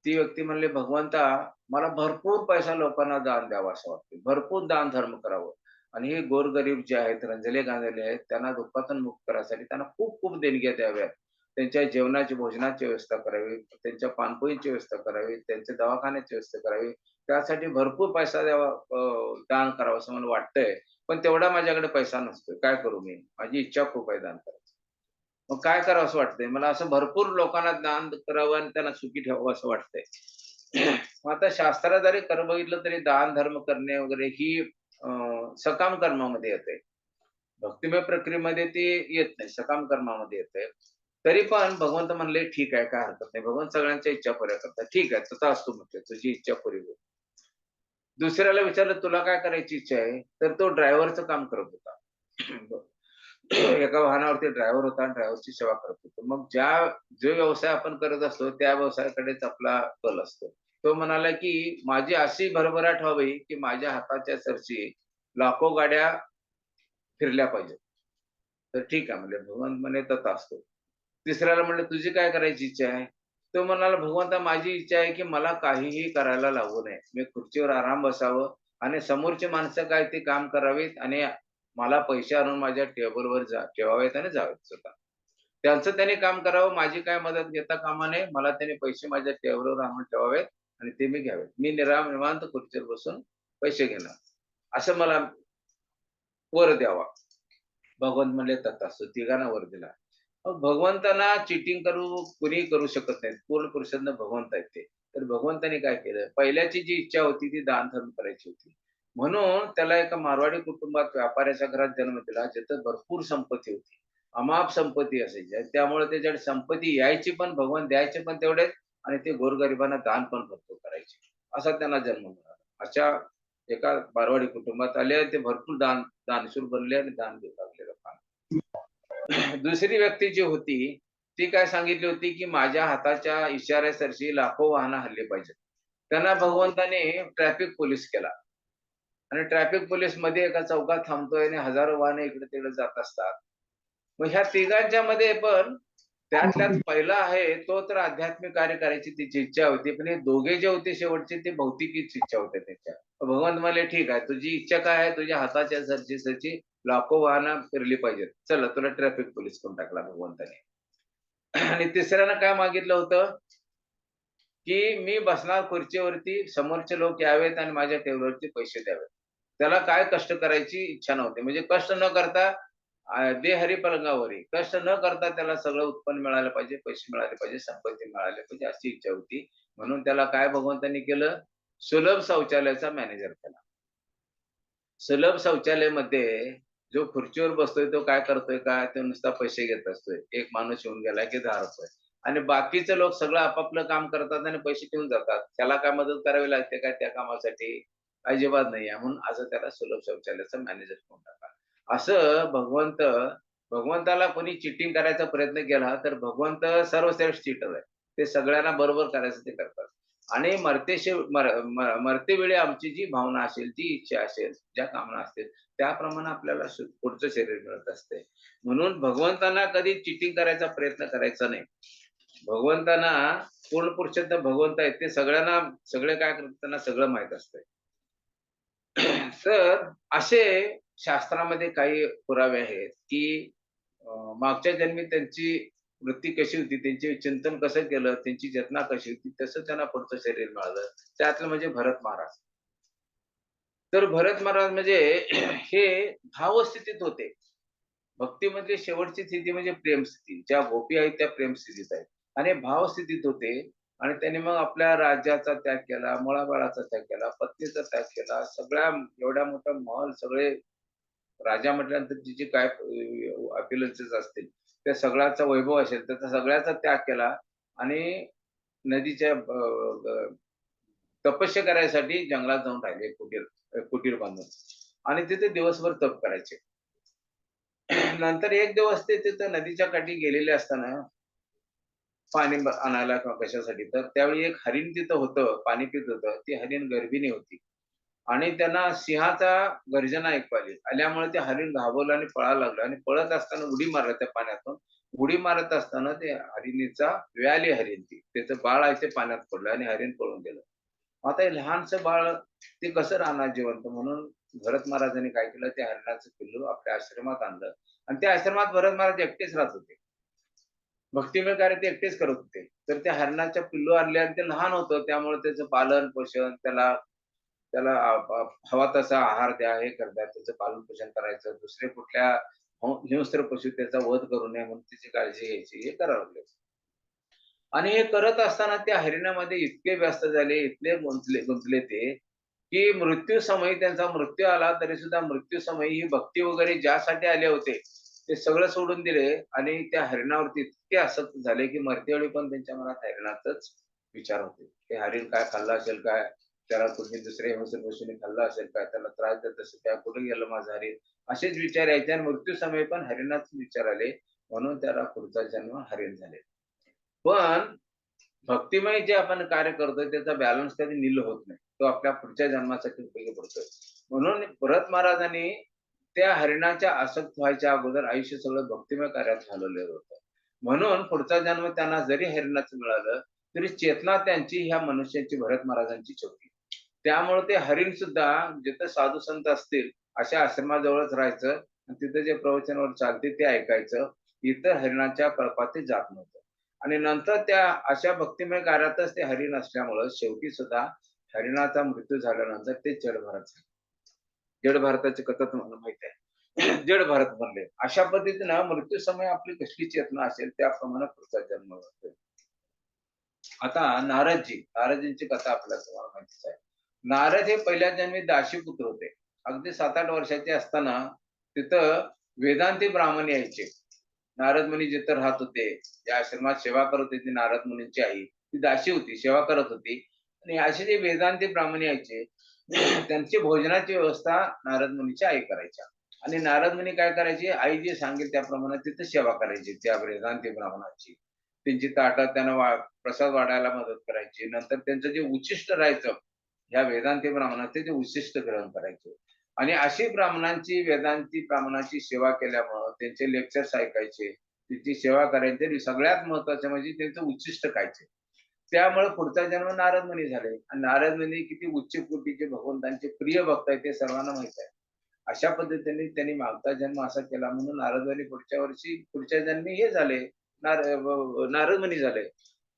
Speaker 1: ती व्यक्ती म्हणली, "भगवंता, मला भरपूर पैसा लोकांना दान द्यावं असं वाटतंय. भरपूर दानधर्म करावं आणि हे गोरगरीब जे आहेत, रंजले गांजलेले आहेत, त्यांना दुःखातून मुक्त करायसाठी त्यांना खूप देणग्या द्याव्यात. त्यांच्या जेवणाची, भोजनाची व्यवस्था करावी, त्यांच्या पानपोईची व्यवस्था करावी, त्यांच्या दवाखान्याची व्यवस्था करावी. त्यासाठी भरपूर पैसा द्यावा, दान करावं असं मला वाटतंय. पण तेवढा माझ्याकडे पैसा नसतोय. काय करू मी? माझी इच्छा खूप आहे दान करायची. मग काय करावं असं वाटतंय? मला असं भरपूर लोकांना दान करावं आणि त्यांना सुखी ठेवावं असं वाटतंय." मग आता शास्त्रात जरी खरं बघितलं तरी दान धर्म करणे वगैरे ही सकाम कर्मामध्ये येते. भक्तिमय प्रक्रियेमध्ये ती येत नाही, सकाम कर्मामध्ये येते. तरी पण भगवंत म्हणले, "ठीक आहे, काय हरकत नाही." भगवंत सगळ्यांच्या इच्छा पुऱ्या करतात. "ठीक आहे, तथास्तु" म्हटले, "तुझी इच्छा पुरी होईल." दुसऱ्याला विचारलं, "तुला काय करायची इच्छा आहे?" तर तो ड्रायव्हरचं काम करत होता. एका वाहनावरती ड्रायव्हर होता आणि ड्रायव्हरची सेवा करत होता. मग जो व्यवसाय आपण करत असतो, त्या व्यवसायाकडेच आपला कल असतो. तो म्हणाला, की "माझी अशी भरभराट व्हावी, की माझ्या हाताच्या सरशी लाखो गाड्या फिरल्या पाहिजेत." तर ठीक आहे म्हणले. भगवान म्हणे, "तथास्तु." तिसऱ्याला म्हणले, "तुझी काय करायची इच्छा आहे?" तो म्हणाला, "भगवंता माझी इच्छा आहे, की मला काहीही करायला लागू नये. मी खुर्चीवर आराम बसावं आणि समोरची माणसं काय ते काम करावीत आणि मला पैसे आणून माझ्या टेबलवर ठेवावेत आणि जावेत स्वतः. त्यांचं त्यांनी काम करावं, माझी काय मदत घेता कामा नये. मला त्यांनी पैसे माझ्या टेबलवर आणून ठेवावेत आणि ते मी घ्यावेत. मी निवांत खुर्चीवर बसून पैसे घेणार. असं मला वर द्यावा." भगवंत म्हणले, "तथास्तु." तिघांना वर दिला. मग भगवंतांना चीटिंग कुणीही करू शकत नाहीत. पूर्ण पुरुषातनं भगवंत आहेत ते. तर भगवंतांनी काय केलं, पहिल्याची जी इच्छा होती ती दानधर्म करायची होती. म्हणून त्याला एका मारवाडी कुटुंबात व्यापाऱ्याच्या घरात जन्म दिला, जिथं भरपूर संपत्ती होती. अमाप संपत्ती असायची आणि त्यामुळे त्याच्याकडे संपत्ती यायची पण, भगवान द्यायचे पण तेवढेच आणि ते गोरगरिबांना दान पण भरपूर करायचे. असा त्यांना जन्म मिळाला. अशा एका मारवाडी कुटुंबात आले आणि ते भरपूर दानशूर बनले आणि दान देऊ लागले लोकांना. दुसरी व्यक्ती जी होती, ती काय सांगितली होती, की माझ्या हाताच्या इशाऱ्यासरशी लाखो वाहनं हलली पाहिजेत. त्यांना भगवंताने ट्रॅफिक पोलीस केला आणि ट्रॅफिक पोलीसमध्ये एका चौकात थांबतोय आणि हजारो वाहनं इकडे-तिकडे जात असतात. मग ह्या तिघांच्यामध्ये पण त्यातल्यात पहिला आहे, तो तर आध्यात्मिक कार्य करायची त्याची इच्छा होती. पण हे दोघे जे होते शेवटचे ते भौतिकीच इच्छा होत्या त्यांच्या. भगवंत म्हणाले, "ठीक आहे, तुझी इच्छा काय आहे? तुझ्या हाताच्या सरशी लाखो वाहनं फिरली पाहिजेत. चला तुला ट्रॅफिक पोलीस करून टाकला भगवंताने." आणि तिसऱ्यानं काय मागितलं होतं, की मी बसणार खुर्चीवरती, समोरचे लोक यावेत आणि माझ्या टेबलवरती पैसे द्यावेत. त्याला काय कष्ट करायची इच्छा नव्हती. म्हणजे कष्ट न करता "दे हरी पलंगावरी." कष्ट न करता त्याला सगळं उत्पन्न मिळालं पाहिजे, पैसे मिळाले पाहिजे, संपत्ती मिळाली पाहिजे अशी इच्छा होती. म्हणून त्याला काय भगवंतांनी केलं, सुलभ शौचालयाचा मॅनेजर केला. सुलभ शौचालयामध्ये जो खुर्चीवर बसतोय तो काय करतोय काय, तो नुसता पैसे घेत असतोय. एक माणूस येऊन गेला की ₹10 आणि बाकीचे लोक सगळं आपापलं काम करतात आणि पैसे ठेवून जातात. त्याला काय मदत करावी लागते काय त्या कामासाठी? अजिबात नाही आहे. म्हणून असं त्याला सुलभ शौचालयाचा मॅनेजर करून टाकला. असं भगवंताला कोणी चीटिंग करायचा प्रयत्न केला, तर भगवंत सर्वश्रेष्ठ चीटर आहे. ते सगळ्यांना बरोबर करायचं ते करतात. आणि मरते वेळी आमची जी भावना असेल, जी इच्छा असेल, ज्या कामना असतील, त्याप्रमाणे आपल्याला पुढचं शरीर मिळत असते. म्हणून भगवंतांना कधी चीटिंग करायचा प्रयत्न करायचा नाही. भगवंतांना पूर्ण पुरुषोत्तम भगवंत आहेत. ते सगळ्यांना सगळे काय करतात त्यांना सगळं माहीत असतंय. तर असे शास्त्रामध्ये काही पुरावे आहेत, की मागच्या जन्मी त्यांची वृत्ती कशी होती, त्यांचे चिंतन कसं केलं, त्यांची चेतना कशी होती, तसं त्यांना पुढचं शरीर मिळालं. त्यातलं म्हणजे भरत महाराज. तर भरत महाराज म्हणजे हे भावस्थितीत होते. भक्तीमधली शेवटची स्थिती म्हणजे प्रेमस्थिती. ज्या गोपी आहेत त्या प्रेमस्थितीत आहेत आणि भावस्थितीत होते आणि त्यांनी मग आपल्या राज्याचा त्याग केला, मुलाबाळाचा त्याग केला, पत्नीचा त्याग केला. सगळ्या एवढ्या मोठा महल सगळे राजा म्हटल्यानंतर तिचे काय अपिअरन्सेस असतील, त्या सगळ्याचा वैभव असेल, त्याचा सगळ्याचा त्याग केला आणि नदीच्या तपस्या करायसाठी जंगलात जाऊन राहिले कुटीर बांधून आणि तिथे दिवसभर तप करायचे. नंतर एक दिवस ते तिथं नदीच्या काठी गेलेले असताना पाणी आणायला किंवा कशासाठी, तर त्यावेळी एक हरीण तिथं होतं, पाणी पीत होतं. ती हरीण गर्भिणी होती आणि त्यांना सिंहाचा गर्जना ऐकू आली. आल्यामुळे ते हरीण घाबरलं आणि पळायला लागलं आणि पळत असताना उडी मारला त्या पाण्यातून. उडी मारत असताना ते हरिणीचा व्याली हरीण ती. त्याचं बाळ आहे ते पाण्यात पडलं आणि हरीण पळून गेलं. आता हे लहानसं बाळ ते कसं राहणार जिवंत म्हणून भरत महाराजांनी काय केलं, त्या हरणाचं पिल्लू आपल्या आश्रमात आणलं आणि त्या आश्रमात भरत महाराज एकटेच राहत होते. भक्तिमय कार्य ते एकटेच करत होते. तर त्या हरणाच्या पिल्लू आणले आणि ते लहान होतं त्यामुळे त्याचं पालन-पोषण त्याला त्याला हवा तसा आहार द्या, हे करता, त्याचं पालन-पोषण करायचं. दुसरे कुठल्या हिंस्र पशू त्याचा वध करू नये म्हणून त्याची काळजी घ्यायची, हे करावं लागले. आणि हे करत असताना त्या हरिणामध्ये इतके व्यस्त झाले, इतके गुंतले ते, की मृत्यूसमयी त्यांचा मृत्यू आला तरीसुद्धा मृत्यूसमयी ही भक्ती वगैरे ज्यासाठी आले होते, ते सगळं सोडून दिले आणि त्या हरिणावरती इतके आसक्त झाले, की मरतेवेळी पण त्यांच्या मनात हरिणाचंच विचार होते. ते हरीण काय खाल्लं असेल काय? त्याला कुठली दुसऱ्या हिंस्र पशूने खाल्लं असेल काय? त्याला त्रास देत असेल काय? कुठे गेलं माझं हरीण? असेच विचार यायचे आणि मृत्यूसमयी पण हरिणाचेच विचार आले. म्हणून त्याला पुढचा जन्म हरीण झाले. पण भक्तिमय जे आपण कार्य करतोय त्याचा बॅलन्स कधी नील होत नाही. तो आपल्या पुढच्या जन्मासाठी उपयोगी पडतोय. म्हणून भरत महाराजांनी त्या हरिणाच्या आसक्त व्हायच्या अगोदर आयुष्य सगळं भक्तिमय कार्यात घालवलेलं होतं. म्हणून पुढचा जन्म त्यांना जरी हरिणाचं मिळालं, तरी चेतना त्यांची ह्या मनुष्याची भरत महाराजांची होती. त्यामुळे ते हरीण सुद्धा जिथं साधू संत असतील अशा आश्रमाजवळच राहायचं आणि तिथं जे प्रवचनावर चालते ते ऐकायचं. इतर हरिणाच्या कळपात ते जात नव्हतं. आणि नंतर त्या अशा भक्तिमय कार्यातच ते हरिण असल्यामुळं शेवटी सुद्धा हरिणाचा मृत्यू झाल्यानंतर ते जडभरत झाले. जड भारताची कथा तुम्हाला माहिती आहे. जड भारत बनले. अशा पद्धतीनं मृत्यू समय आपली कसली चेतना असेल त्याप्रमाणे पुढचा जन्म असतो. आता नारदजींची कथा आपल्याला तुम्हाला माहितीच आहे. नारद हे पहिल्या जन्मी दाशीपुत्र होते. अगदी 7-8 वर्षाचे असताना तिथं वेदांती ब्राह्मण यायचे. नारद मुनी जिथं राहत होते, त्या आश्रमात सेवा करत होती नारद मुनींची आई. ती दासी होती, सेवा करत होती आणि असे जे वेदांती ब्राह्मण यायचे, त्यांची भोजनाची व्यवस्था नारद मुनीच्या आई करायच्या. आणि नारद मुनी काय करायचे, आई जे सांगेल त्याप्रमाणे तिथं सेवा करायची त्या वेदांती ब्राह्मणाची. त्यांची ताटं त्यांना प्रसाद वाढायला मदत करायची. नंतर त्यांचं जे उच्छिष्ट राहायचं, ह्या वेदांती ब्राह्मणाचे ते उच्छिष्ट ग्रहण करायचे. आणि अशी ब्राह्मणांची वेदांती ब्राह्मणाची सेवा केल्यामुळं त्यांचे लेक्चर्स ऐकायचे, त्यांची सेवा करायची आणि सगळ्यात महत्त्वाचं म्हणजे त्यांचं उच्छिष्ट खायचे. त्यामुळे पुढचा जन्म नारद मुनी झाले आणि नारद मुनी किती उच्च कोटीचे भगवंतांचे प्रिय भक्त आहेत ते सर्वांना माहीत आहे. अशा पद्धतीने त्यांनी मागचा जन्म असा केला म्हणून नारद मुनी पुढच्या वर्षी पुढच्या जन्मी हे झाले, नारद मुनी झाले,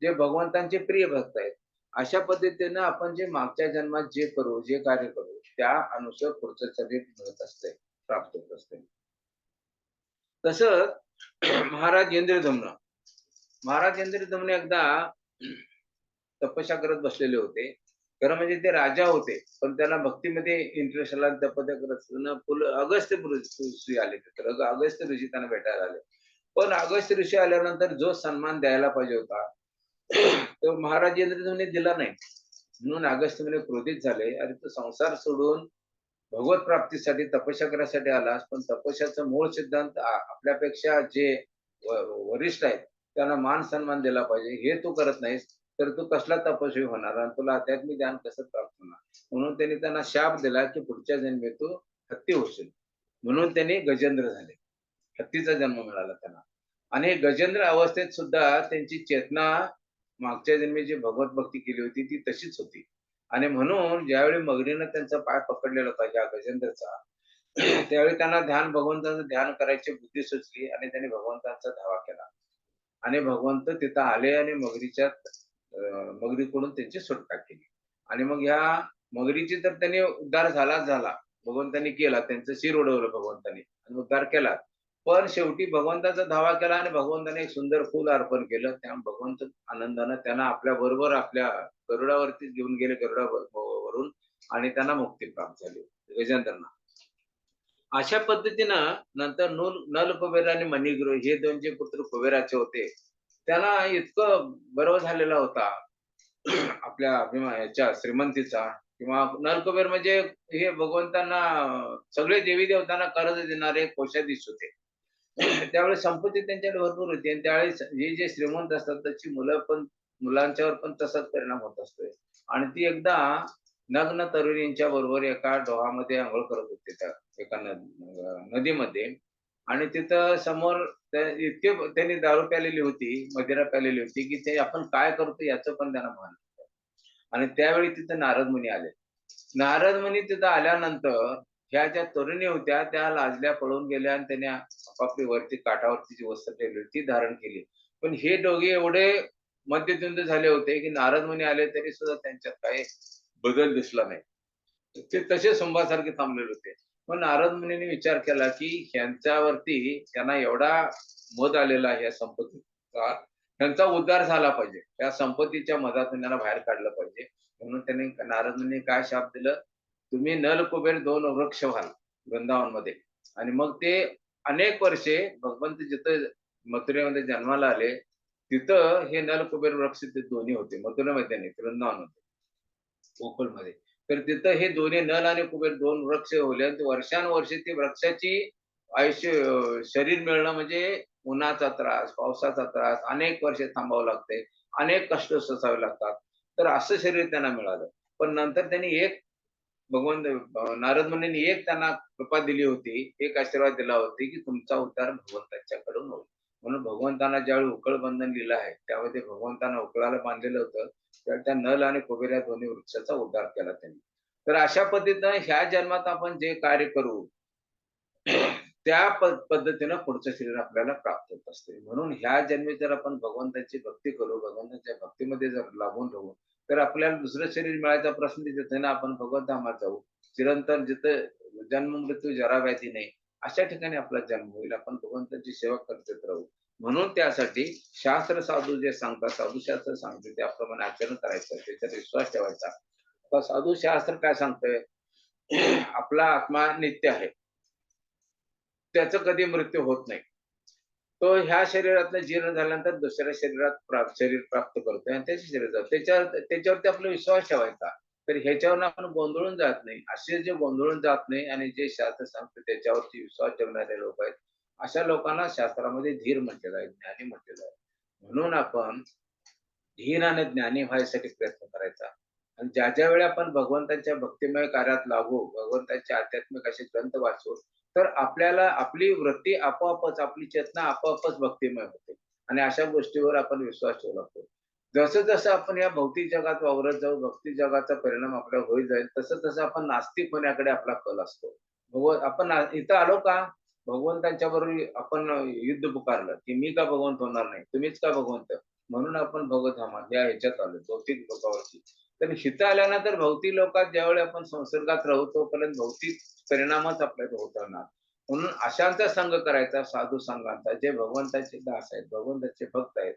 Speaker 1: जे भगवंतांचे प्रिय भक्त आहेत. अशा पद्धतीनं आपण जे मागच्या जन्मात जे करू, जे कार्य करू, त्या अनुसार पुढचं शरीर मिळत असते, प्राप्त होत असते. तसंच महाराज इंद्रदम्न महाराज इंद्रदम्न एकदा तपस्या करत बसलेले होते. खरं म्हणजे ते राजा होते, पण त्यांना भक्तीमध्ये इंटरेस्ट आला आणि तपस्या करत असताना अगस्त्य ऋषी आले तिथं. अगस्त्य ऋषी त्यांना भेटायला आले. पण अगस्त्य ऋषी आल्यानंतर जो सन्मान द्यायला पाहिजे होता, तो महाराज इंद्रदेवने दिला नाही. म्हणून अगस्त्य मुनी क्रोधित झाले. "अरे तू संसार सोडून भगवत प्राप्तीसाठी तपस्या करायसाठी आलास, पण तपस्याचा मूळ सिद्धांत आपल्यापेक्षा जे वरिष्ठ आहेत, त्यांना मान-सन्मान दिला पाहिजे. हे तू करत नाहीस, तर तू कसला तपस्वी होणार आणि तुला आध्यात्मिक ज्ञान कसं प्राप्त होणार?" म्हणून त्यांनी त्यांना शाप दिला, की पुढच्या जन्मी तू हत्ती होशील. म्हणून त्यांनी गजेंद्र झाले. हत्तीचा जन्म मिळाला त्यांना. आणि गजेंद्र अवस्थेत सुद्धा त्यांची चेतना मागच्या जन्मी जी भगवत भक्ती केली होती ती तशीच होती. आणि म्हणून ज्यावेळी मगरीनं त्यांचा पाय पकडलेला होता या गजेंद्रचा, त्यावेळी त्यांना भगवंताचं ध्यान करायची बुद्धी सुचली आणि त्यांनी भगवंतांचा धावा केला. आणि भगवंत तिथं आले आणि मगरीकडून त्यांची सुटका केली. आणि मग ह्या मगरीची तर त्यांनी उद्धार झालाच झाला. भगवंतांनी केला. त्यांचं शिर उडवलं भगवंतांनी आणि उद्धार केला. पण शेवटी भगवंताचा धावा केला आणि भगवंताने एक सुंदर फूल अर्पण केलं. त्यामुळे भगवंत आनंदानं त्यांना आपल्याबरोबर आपल्या गरुडावरतीच घेऊन गेले वरून आणि त्यांना मुक्ती प्राप्त झाली गजेंद्रांना. अशा पद्धतीनं नंतर नल कुबेर आणि मणिग्रो हे 2 जे पुत्र कुबेराचे होते, त्यांना इतकं गर्व झालेला होता आपल्या याच्या श्रीमंतीचा किंवा नलकुबेर म्हणजे हे भगवंतांना सगळे देवी देवतांना कर्ज देणारे कोषाधीश होते. त्यावेळेस संपत्ती त्यांच्याकडे भरपूर होती आणि त्यावेळेस हे जे श्रीमंत असतात त्याची मुलांच्यावर पण तसाच परिणाम होत असतोय. आणि ती एकदा नग्न तरुणींच्या बरोबर एका डोहामध्ये अंघोळ करत होते त्या एका नदीमध्ये. आणि तिथं समोर इतके त्यांनी दारू प्यालेली होती, मदिरा प्यालेली होती, की ते आपण काय करतो याचं पण त्यांना भान नव्हतं. आणि त्यावेळी तिथं नारद मुनी आले. नारद मुनी तिथं आल्यानंतर ह्या ज्या तरुणी होत्या त्या लाजल्या, पळून गेल्या आणि त्याने आपापली वरती काठावरती जी वस्त्र ठेवली होती ती धारण केली. पण हे दोघे एवढे मद्यधुंद झाले होते, की नारद मुनी आले तरी सुद्धा त्यांच्यात काही बदल दिसला नाही. ते तसे सुंभासारखे थांबलेले होते. मग नारद मुनींनी विचार केला, की ह्यांच्यावरती त्यांना एवढा मद आलेला आहे या संपत्तीचा, ह्यांचा उद्धार झाला पाहिजे. त्या संपत्तीच्या मदातून त्यांना बाहेर काढलं पाहिजे. म्हणून त्यांनी नारद मुनींनी काय शाप दिलं, तुम्ही नल, कुबेर 2 वृक्ष व्हाल वृंदावनमध्ये. आणि मग ते अनेक वर्षे भगवंत जिथं मथुरेमध्ये जन्माला आले, तिथं हे नल, कुबेर वृक्ष ते दोन्ही होते. मथुरेमध्ये नाही, वृंदावनमध्ये, गोकुळमध्ये. तर तिथं हे दोन्ही नल आणि कुबेर 2 वृक्ष होले आणि वर्षानुवर्षे ती वृक्षाची शरीर मिळणं म्हणजे उन्हाचा त्रास, पावसाचा त्रास, अनेक वर्षे थांबावं लागतंय, अनेक कष्ट सोसावे लागतात. तर असं शरीर त्यांना मिळालं. पण नंतर त्यांनी नारद मुनींनी एक त्यांना कृपा दिली होती, एक आशीर्वाद दिला होता, की तुमचा उद्धार भगवंताच्याकडून होईल. म्हणून भगवंतांना ज्यावेळी उकळ बंधन लिहिलं आहे त्यामध्ये भगवंतांना उकळाला बांधलेलं होतं, त्यावेळी त्या नल आणि कुबेर या दोन्ही वृक्षाचा उद्धार केला त्यांनी. तर अशा पद्धतीनं ह्या जन्मात आपण जे कार्य करू त्या पद्धतीनं पुढचं शरीर आपल्याला प्राप्त होत असते. म्हणून ह्या जन्मी जर आपण भगवंताची भक्ती करू, भगवंताच्या भक्तीमध्ये जर लागून राहू, तर आपल्याला दुसरं शरीर मिळायचा प्रश्न तिथेच आहे ना. आपण भगवत धामात जाऊ. चिरंतन जिथं जन्म मृत्यू जरा व्याधी नाही, अशा ठिकाणी आपला जन्म होईल. आपण भगवंताची सेवा करत राहू. म्हणून त्यासाठी शास्त्र साधू जे सांगतात, साधूशास्त्र सांगते त्याप्रमाणे आचरण करायचं, त्याच्यात विश्वास ठेवायचा. आता साधूशास्त्र काय सांगतंय? आपला आत्मा नित्य आहे. त्याचा कधी मृत्यू होत नाही. तो ह्या शरीरातनं जीर्ण झाल्यानंतर दुसऱ्या शरीरात शरीर प्राप्त करतोय आणि त्याच्या शरीरात त्याच्यावरती आपला विश्वास ठेवायचा. तर ह्याच्यावरून आपण गोंधळून जात नाही. असे जे गोंधळून जात नाही आणि जे शास्त्र सांगतं त्याच्यावरती विश्वास ठेवणारे लोक आहेत, अशा लोकांना शास्त्रामध्ये धीर म्हटलेलं आहे, ज्ञानी म्हटलेलं आहे. म्हणून आपण धीर आणि ज्ञानी व्हायसाठी प्रयत्न करायचा. आणि ज्या वेळी आपण भगवंताच्या भक्तिमय कार्यात लागू, भगवंताचे आध्यात्मिक असे ग्रंथ वाचू, तर आपल्याला आपली वृत्ती आपोआपच, आपली चेतना आपोआपच भक्तिमय होते. आणि अशा गोष्टीवर आपण विश्वास ठेवू लागतो. जसं-जसं आपण या भौतिक जगात वावरत जाऊ, भौतिक जगाचा परिणाम आपल्यावर होत जाईल, तसं-तसं आपण नास्तिक होण्याकडे आपला कल असतो. आपण इथं आलो का? भगवंतांच्या बरोबर आपण युद्ध पुकारलं, की मी का भगवंत होणार नाही? तुम्हीच का भगवंत? म्हणून आपण भगवत धामात या ह्याच्यात आलो, भौतिक लोकावरती. तर इथं आल्यानंतर भौतिक लोकात ज्यावेळी आपण संसर्गात राहू, तोपर्यंत भौतिक परिणामच आपल्याला होत राहणार. म्हणून अशांचा संग करायचा, साधू संघांचा, जे भगवंताचे दास आहेत, भगवंताचे भक्त आहेत,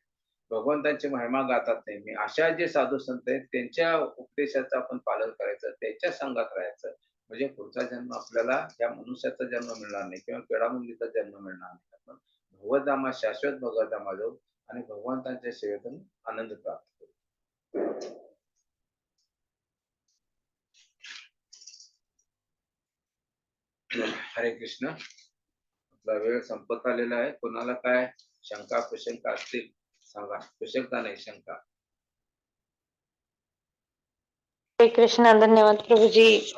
Speaker 1: भगवंताची महिमा गातात नेहमी. अशा जे साधू संत आहेत, त्यांच्या उपदेशाचं आपण पालन करायचं, त्यांच्या संघात राहायचं. म्हणजे पुढचा जन्म आपल्याला या मनुष्याचा जन्म मिळणार नाही किंवा किडामुंगीचा जन्म मिळणार नाही. आपण भगवतधामात, शाश्वत भगवतधामात जाऊ आणि भगवंतांच्या सेवेतून आनंद प्राप्त करू. हरे कृष्ण. आपला वेळ संपत आलेला आहे. कोणाला काय शंका कुशंका असतील सांगा. कुशंका नाही, शंका.
Speaker 2: हरे कृष्ण. धन्यवाद प्रभूजी.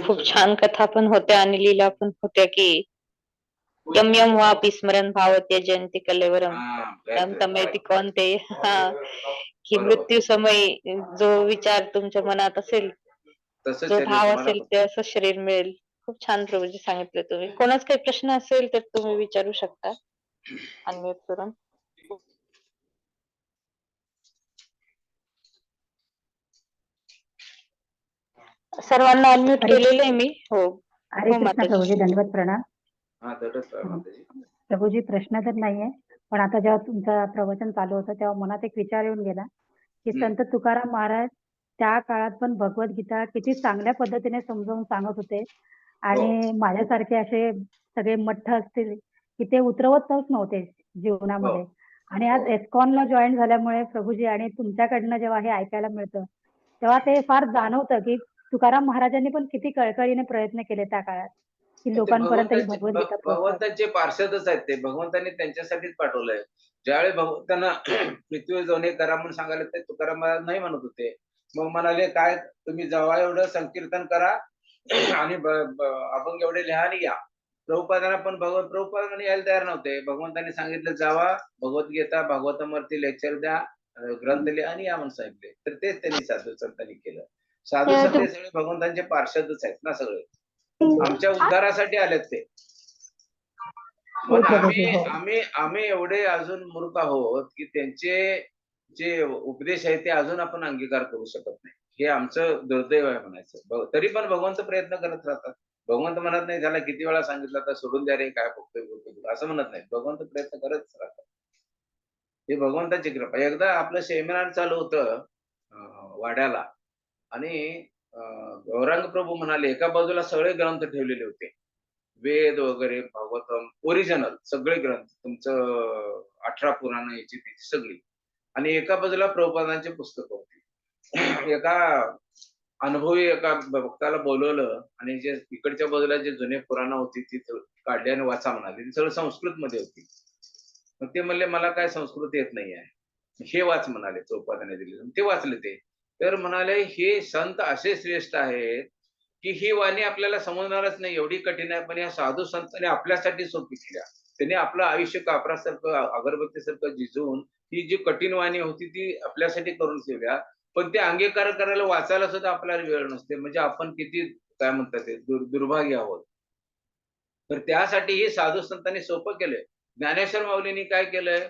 Speaker 2: खूप छान कथा पण होत्या आणि लीला पण होत्या की यम यम वापि स्मरण भावते जयंती कलेवरम तम तमेति कोणते. की मृत्यू समय जो विचार तुमच्या मनात असेल,
Speaker 1: तसं
Speaker 2: जो
Speaker 1: शरीर
Speaker 2: भाव
Speaker 1: तुम्हाला
Speaker 2: असेल ते असं शरीर मिळेल. खूप छान प्रभूजी सांगितलं तुम्ही. कोणाच काही प्रश्न असेल तर तुम्ही विचारू शकता अनम्यूट करून. सर्वांना अनम्यूट केलेलं आहे मी. हो
Speaker 3: हरे
Speaker 2: हो
Speaker 3: कृष्ण
Speaker 2: माताजी.
Speaker 3: प्रभूजी, दंडवत प्रणाम.
Speaker 1: हा दरच माताजी.
Speaker 3: प्रभूजी प्रश्न तर नाहीये, पण आता जेव्हा तुमचं प्रवचन चालू होतं तेव्हा मनात एक विचार येऊन गेला की संत तुकाराम महाराज त्या काळात पण भगवद्गीता किती चांगल्या पद्धतीने समजावून सांगत होते आणि माझ्यासारखे असे सगळे मठ्ठ असतील की ते उतरवतच नव्हते जीवनामध्ये. आणि आज एस्कॉनला जॉईन झाल्यामुळे प्रभूजी आणि तुमच्याकडनं जेव्हा हे ऐकायला मिळतं तेव्हा ते फार जाणवतं की तुकाराम महाराजांनी पण किती कळकळीने प्रयत्न केले त्या काळात की लोकांपर्यंत ही भगवद्गीता पोहोचवावी.
Speaker 1: भगवंतांचे पार्षदच आहेत ते. भगवंतांनी त्यांच्यासाठीच पाठवलंय. ज्यावेळी भगवंतांना पृथ्वी जोने करा म्हणून सांगायला ते तुकाराम महाराज नाही म्हणत होते. मग म्हणाले काय तुम्ही जावा एवढं संकीर्तन करा आणि अभंग एवढे लिहा आणि या. प्रभुपादांना पण प्रभुपादांनी यायला तयार नव्हते. भगवंतांनी सांगितलं जावा, भगवद्गीता भागवतावरती लेक्चर द्या, ग्रंथ लिहा आणि या म्हणून सांगितले. तर तेच त्यांनी साधू संतांनी केलं. साधू संत हे सगळे भगवंतांचे पार्षदच आहेत ना सगळे. आमच्या उद्धारासाठी आलेत ते. पण आम्ही एवढे अजून मूर्ख आहोत की त्यांचे जे उपदेश आहे ते अजून आपण अंगीकार करू शकत नाही. हे आमचं दुर्दैव आहे म्हणायचं. तरी पण भगवंत प्रयत्न करत राहतात. भगवंत म्हणत नाही त्याला किती वेळा सांगितलं तर सोडून द्या रे काय बघतोय असं म्हणत नाही. भगवंत प्रयत्न करत राहतात. हे भगवंताची कृपा. एकदा आपलं सेमिनार चालू होतं वाड्याला आणि गौरांग प्रभू म्हणाले एका बाजूला सगळे ग्रंथ ठेवलेले होते. वेद वगैरे भागवतम ओरिजिनल सगळे ग्रंथ तुमचं 18 पुराण याची त्याची सगळी आणि एका बाजूला प्रभुपादांची पुस्तकं होती. एका अनुभवी एका भक्ताला बोलवलं आणि जे इकडच्या बाजूला जे जुने पुराण होती ती काढली आणि वाचा म्हणाली. ती सगळं संस्कृत मध्ये होती. मग ते म्हणले मला काय संस्कृत येत नाही आहे. हे वाच म्हणाले प्रभुपादांनी दिले. ते वाचले ते. तर म्हणाले हे संत असे श्रेष्ठ आहेत की ही वाणी आपल्याला समजणारच नाही एवढी कठीण आहे, पण या साधू संतांनी आपल्यासाठी सोपी केल्या. त्यांनी आपलं आयुष्य कापरासारखं अगरबत्तीसारखं झिजवून ही जी कठीण वाणी होती ती आपल्यासाठी करून ठेवल्या. पण ते अंगीकार करायला वाचायला सुद्धा आपल्याला वेळ नसते. म्हणजे आपण किती काय म्हणतात ते दुर्भाग्य आहोत. तर त्यासाठी हे साधू संतांनी सोपं केलंय. ज्ञानेश्वर माऊलींनी काय केलंय,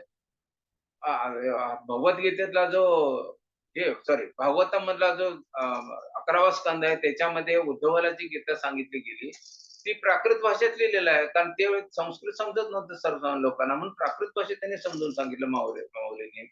Speaker 1: भगवद्गीतेतला जो भागवतामधला जो 11वा स्कंद आहे त्याच्यामध्ये उद्धवाला जी गीता सांगितली गेली, ती प्राकृत भाषेत लिहिलेलं आहे. कारण ते संस्कृत समजत नव्हतं सर्व लोकांना म्हणून प्राकृत भाषेत त्यांनी समजून सांगितलं माऊलींनी.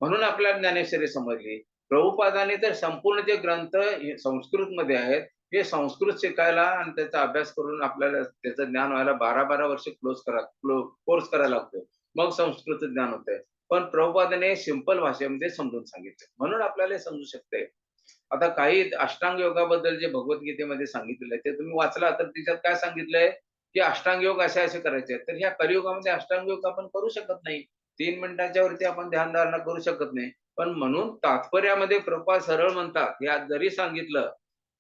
Speaker 1: म्हणून आपल्याला ज्ञानेश्वरी समजली. प्रभुपादांनी तर संपूर्ण जे ग्रंथ हे संस्कृतमध्ये आहेत, हे संस्कृत शिकायला आणि त्याचा अभ्यास करून आपल्याला त्याचं ज्ञान व्हायला 12-12 वर्ष कोर्स करायला लागतो. मग संस्कृत ज्ञान होतंय. पण प्रभुपादांनी सिंपल भाषेमध्ये समजून सांगितलं. म्हणून आपल्याला हे समजू शकतंय. आता काही अष्टांग योगाबद्दल जे भगवद्गीतेमध्ये सांगितलेलं आहे, ते तुम्ही वाचला तर त्याच्यात काय सांगितलंय, की अष्टांग योग असे-असे करायचे आहेत. तर ह्या कलियुगामध्ये अष्टांग योग आपण करू शकत नाही. 3 मिनिटाच्या वरती आपण ध्यानधारणा करू शकत नाही. पण म्हणून तात्पर्यामध्ये प्रभुपाद सरळ म्हणतात, हे आज जरी सांगितलं,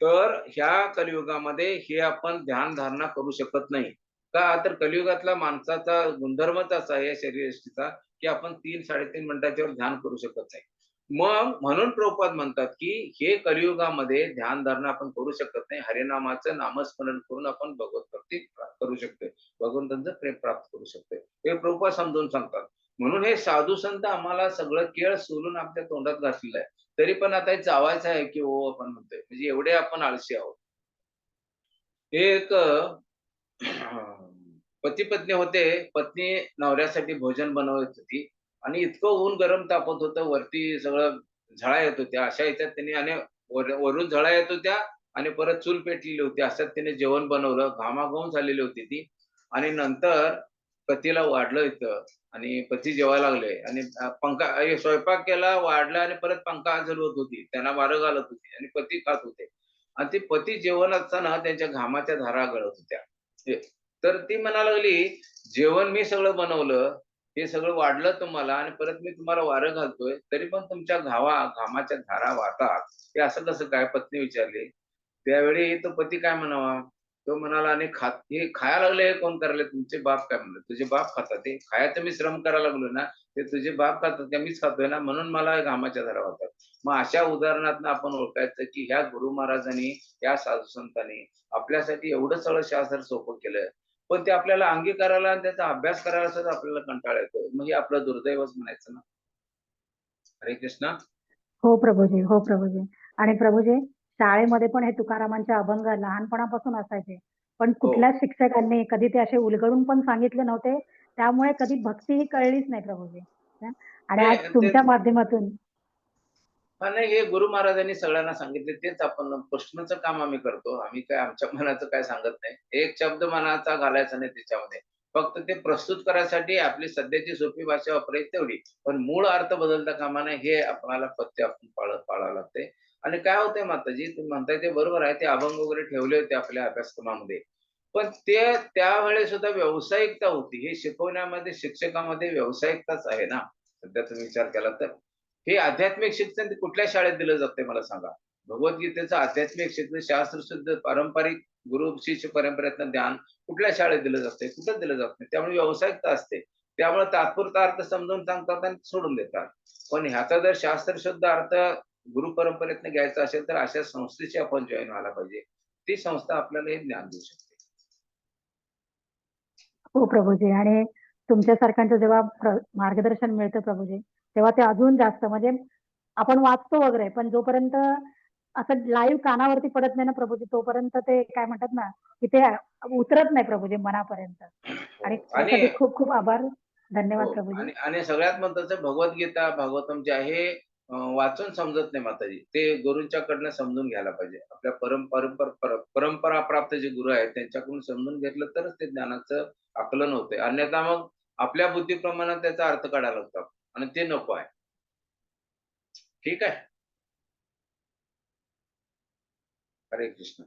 Speaker 1: तर ह्या कलियुगामध्ये हे आपण ध्यानधारणा करू शकत नाही. का? तर कलियुगातला माणसाचा गुणधर्मच असा आहे शरीरयष्टीचा, की आपण 3-3.5 मिनिटाच्या वर ध्यान करू शकत नाही. मग म्हणून प्रभुपाद म्हणतात, की हे कलियुगामध्ये ध्यानधारणा आपण करू शकत नाही. हरिनामाचं नामस्मरण करून आपण भगवत भक्ती करू शकतोय. भगवंतांचं प्रेम प्राप्त करू शकतोय. हे प्रभुपाद समजावून सांगतात. म्हणून हे साधू संत आम्हाला सगळं केळ सोलून आपल्या तोंडात घातलेलं आहे. तरी पण आता हे चावायचं आहे, की हो आपण म्हणतोय. म्हणजे एवढे आपण आळशी आहोत. हे एक पती-पत्नी होते. पत्नी नवऱ्यासाठी भोजन बनवत होती आणि इतकं ऊन गरम तापत होतं. वरती सगळं झळा येत होत्या. अशा ह्याच्यात त्यांनी आणि वरून झळा येत होत्या आणि परत चूल पेटलेली होती. अशात तिने जेवण बनवलं. घामाघूम झालेली होती ती आणि नंतर पतीला वाढलं इथं आणि पती जेवायला लागले आणि स्वयंपाक केला, वाढला आणि परत पंखा हलवत होती. त्यांना वारं घालत होती आणि पती खात होते. आणि ते पती जेवण असताना त्यांच्या घामाच्या धारा गळत होत्या. तर ती म्हणा लागली, "जेवण मी सगळं बनवलं, हे सगळं वाढलं तुम्हाला आणि परत मी तुम्हाला वारं घालतोय, तरी पण तुमच्या घामाच्या धारा वाहतात. हे असं कसं काय?" पत्नी विचारली. त्यावेळी तो पती काय म्हणावा? तो म्हणाला, "आणि हे खायला लागले हे कोण करायले? तुमचे बाप काय म्हणले? तुझे बाप खातात ते. खायचं मी श्रम करायला लागलो ना, ते तुझे बाप खातात का मीच खातोय ना, म्हणून मला घामाच्या धारा वाहतात." मग अशा उदाहरणातनं आपण ओळखायचं, की ह्या गुरु महाराजांनी, ह्या साधू संतांनी आपल्यासाठी एवढं सगळं शास्त्र सोपं केलं. पण ते आपल्याला अंगीकाराला आणि त्याचा अभ्यास करायला सुद्धा आपल्याला कंटाळा येतो. मग हे आपलं दुर्दैवच म्हणायचं ना. हरे कृष्ण.
Speaker 3: हो प्रभूजी, हो प्रभूजी. आणि प्रभूजी शाळेमध्ये पण हे तुकारामांचे अभंग लहानपणापासून असायचे. पण
Speaker 1: हो.
Speaker 3: कुठल्याच शिक्षकांनी कधी ते असे उलगडून पण सांगितले नव्हते. त्यामुळे कधी भक्ती ही कळलीच नाही प्रभूजी. हं. आणि आज
Speaker 1: नाही ते
Speaker 3: तुमच्या माध्यमातून
Speaker 1: हां, नाही हे गुरु महाराजांनी सगळ्यांना सांगितले तेच आपण प्रश्नाचं काम आम्ही करतो. आम्ही काय आमच्या मनाचं काय सांगत नाही. एक शब्द मनाचा घालायचा नाही त्याच्यामध्ये. फक्त ते प्रस्तुत करायसाठी आपली सध्याची सोपी भाषा वापरायची तेवढी. पण मूळ अर्थ बदलता कामा नये हे आपल्याला पथ्य आपण पाळावं लागतंय. आणि काय होतंय माताजी तुम्ही म्हणताय ते बरोबर आहे. ते अभंग वगैरे ठेवले होते आपल्या अभ्यासक्रमामध्ये. पण ते त्यावेळेस सुद्धा व्यावसायिकता होती. हे शिकवण्यामध्ये शिक्षकामध्ये व्यावसायिकताच आहे ना. सध्या तुम्ही विचार केला तर. हे आध्यात्मिक शिक्षण ते कुठल्या शाळेत दिलं जातंय मला सांगा? भगवद्गीतेचं आध्यात्मिक शिक्षण शास्त्रशुद्ध पारंपरिक गुरु शिष्य परंपरेतनं ज्ञान कुठल्या शाळेत दिलं जातंय? कुठंच दिलं जात नाही. त्यामुळे व्यावसायिकता असते. त्यामुळे तात्पुरता अर्थ समजावून सांगतात आणि सोडून देतात. पण ह्याचा जर शास्त्रशुद्ध अर्थ गुरु परंपरेतनं घ्यायचा असेल तर अशा संस्थेची आपण जॉइन व्हायला पाहिजे. ती संस्था आपल्याला हे ज्ञान देऊ शकते.
Speaker 3: हो प्रभूजी. आणि तुमच्यासारख्यांचं जेव्हा मार्गदर्शन मिळतं प्रभूजी, तेव्हा ते अजून जास्त म्हणजे आपण वाचतो वगैरे, पण जोपर्यंत असं लाईव्ह कानावरती पडत नाही ना प्रभूजी, तोपर्यंत ते काय म्हणतात ना, की ते उतरत नाही प्रभूजी मनापर्यंत. आणि
Speaker 1: हो. आणि
Speaker 3: त्यासाठी खूप खूप आभार.
Speaker 1: हो.
Speaker 3: धन्यवाद प्रभूजी.
Speaker 1: आणि सगळ्यात महत्त्वाचं भगवद्गीता, भागवतम जे आहे वाचून समजत नाही माताजी. ते गुरूंच्याकडनं समजून घ्यायला पाहिजे. आपल्या परंपरा प्राप्त जे गुरु आहेत त्यांच्याकडून समजून घेतलं तरच ते ज्ञानाचं आकलन होतंय. अन्यथा मग आपल्या बुद्धीप्रमाणे त्याचा अर्थ काढायला लागतो आणि ते नको आहे. ठीक आहे? हरे कृष्ण.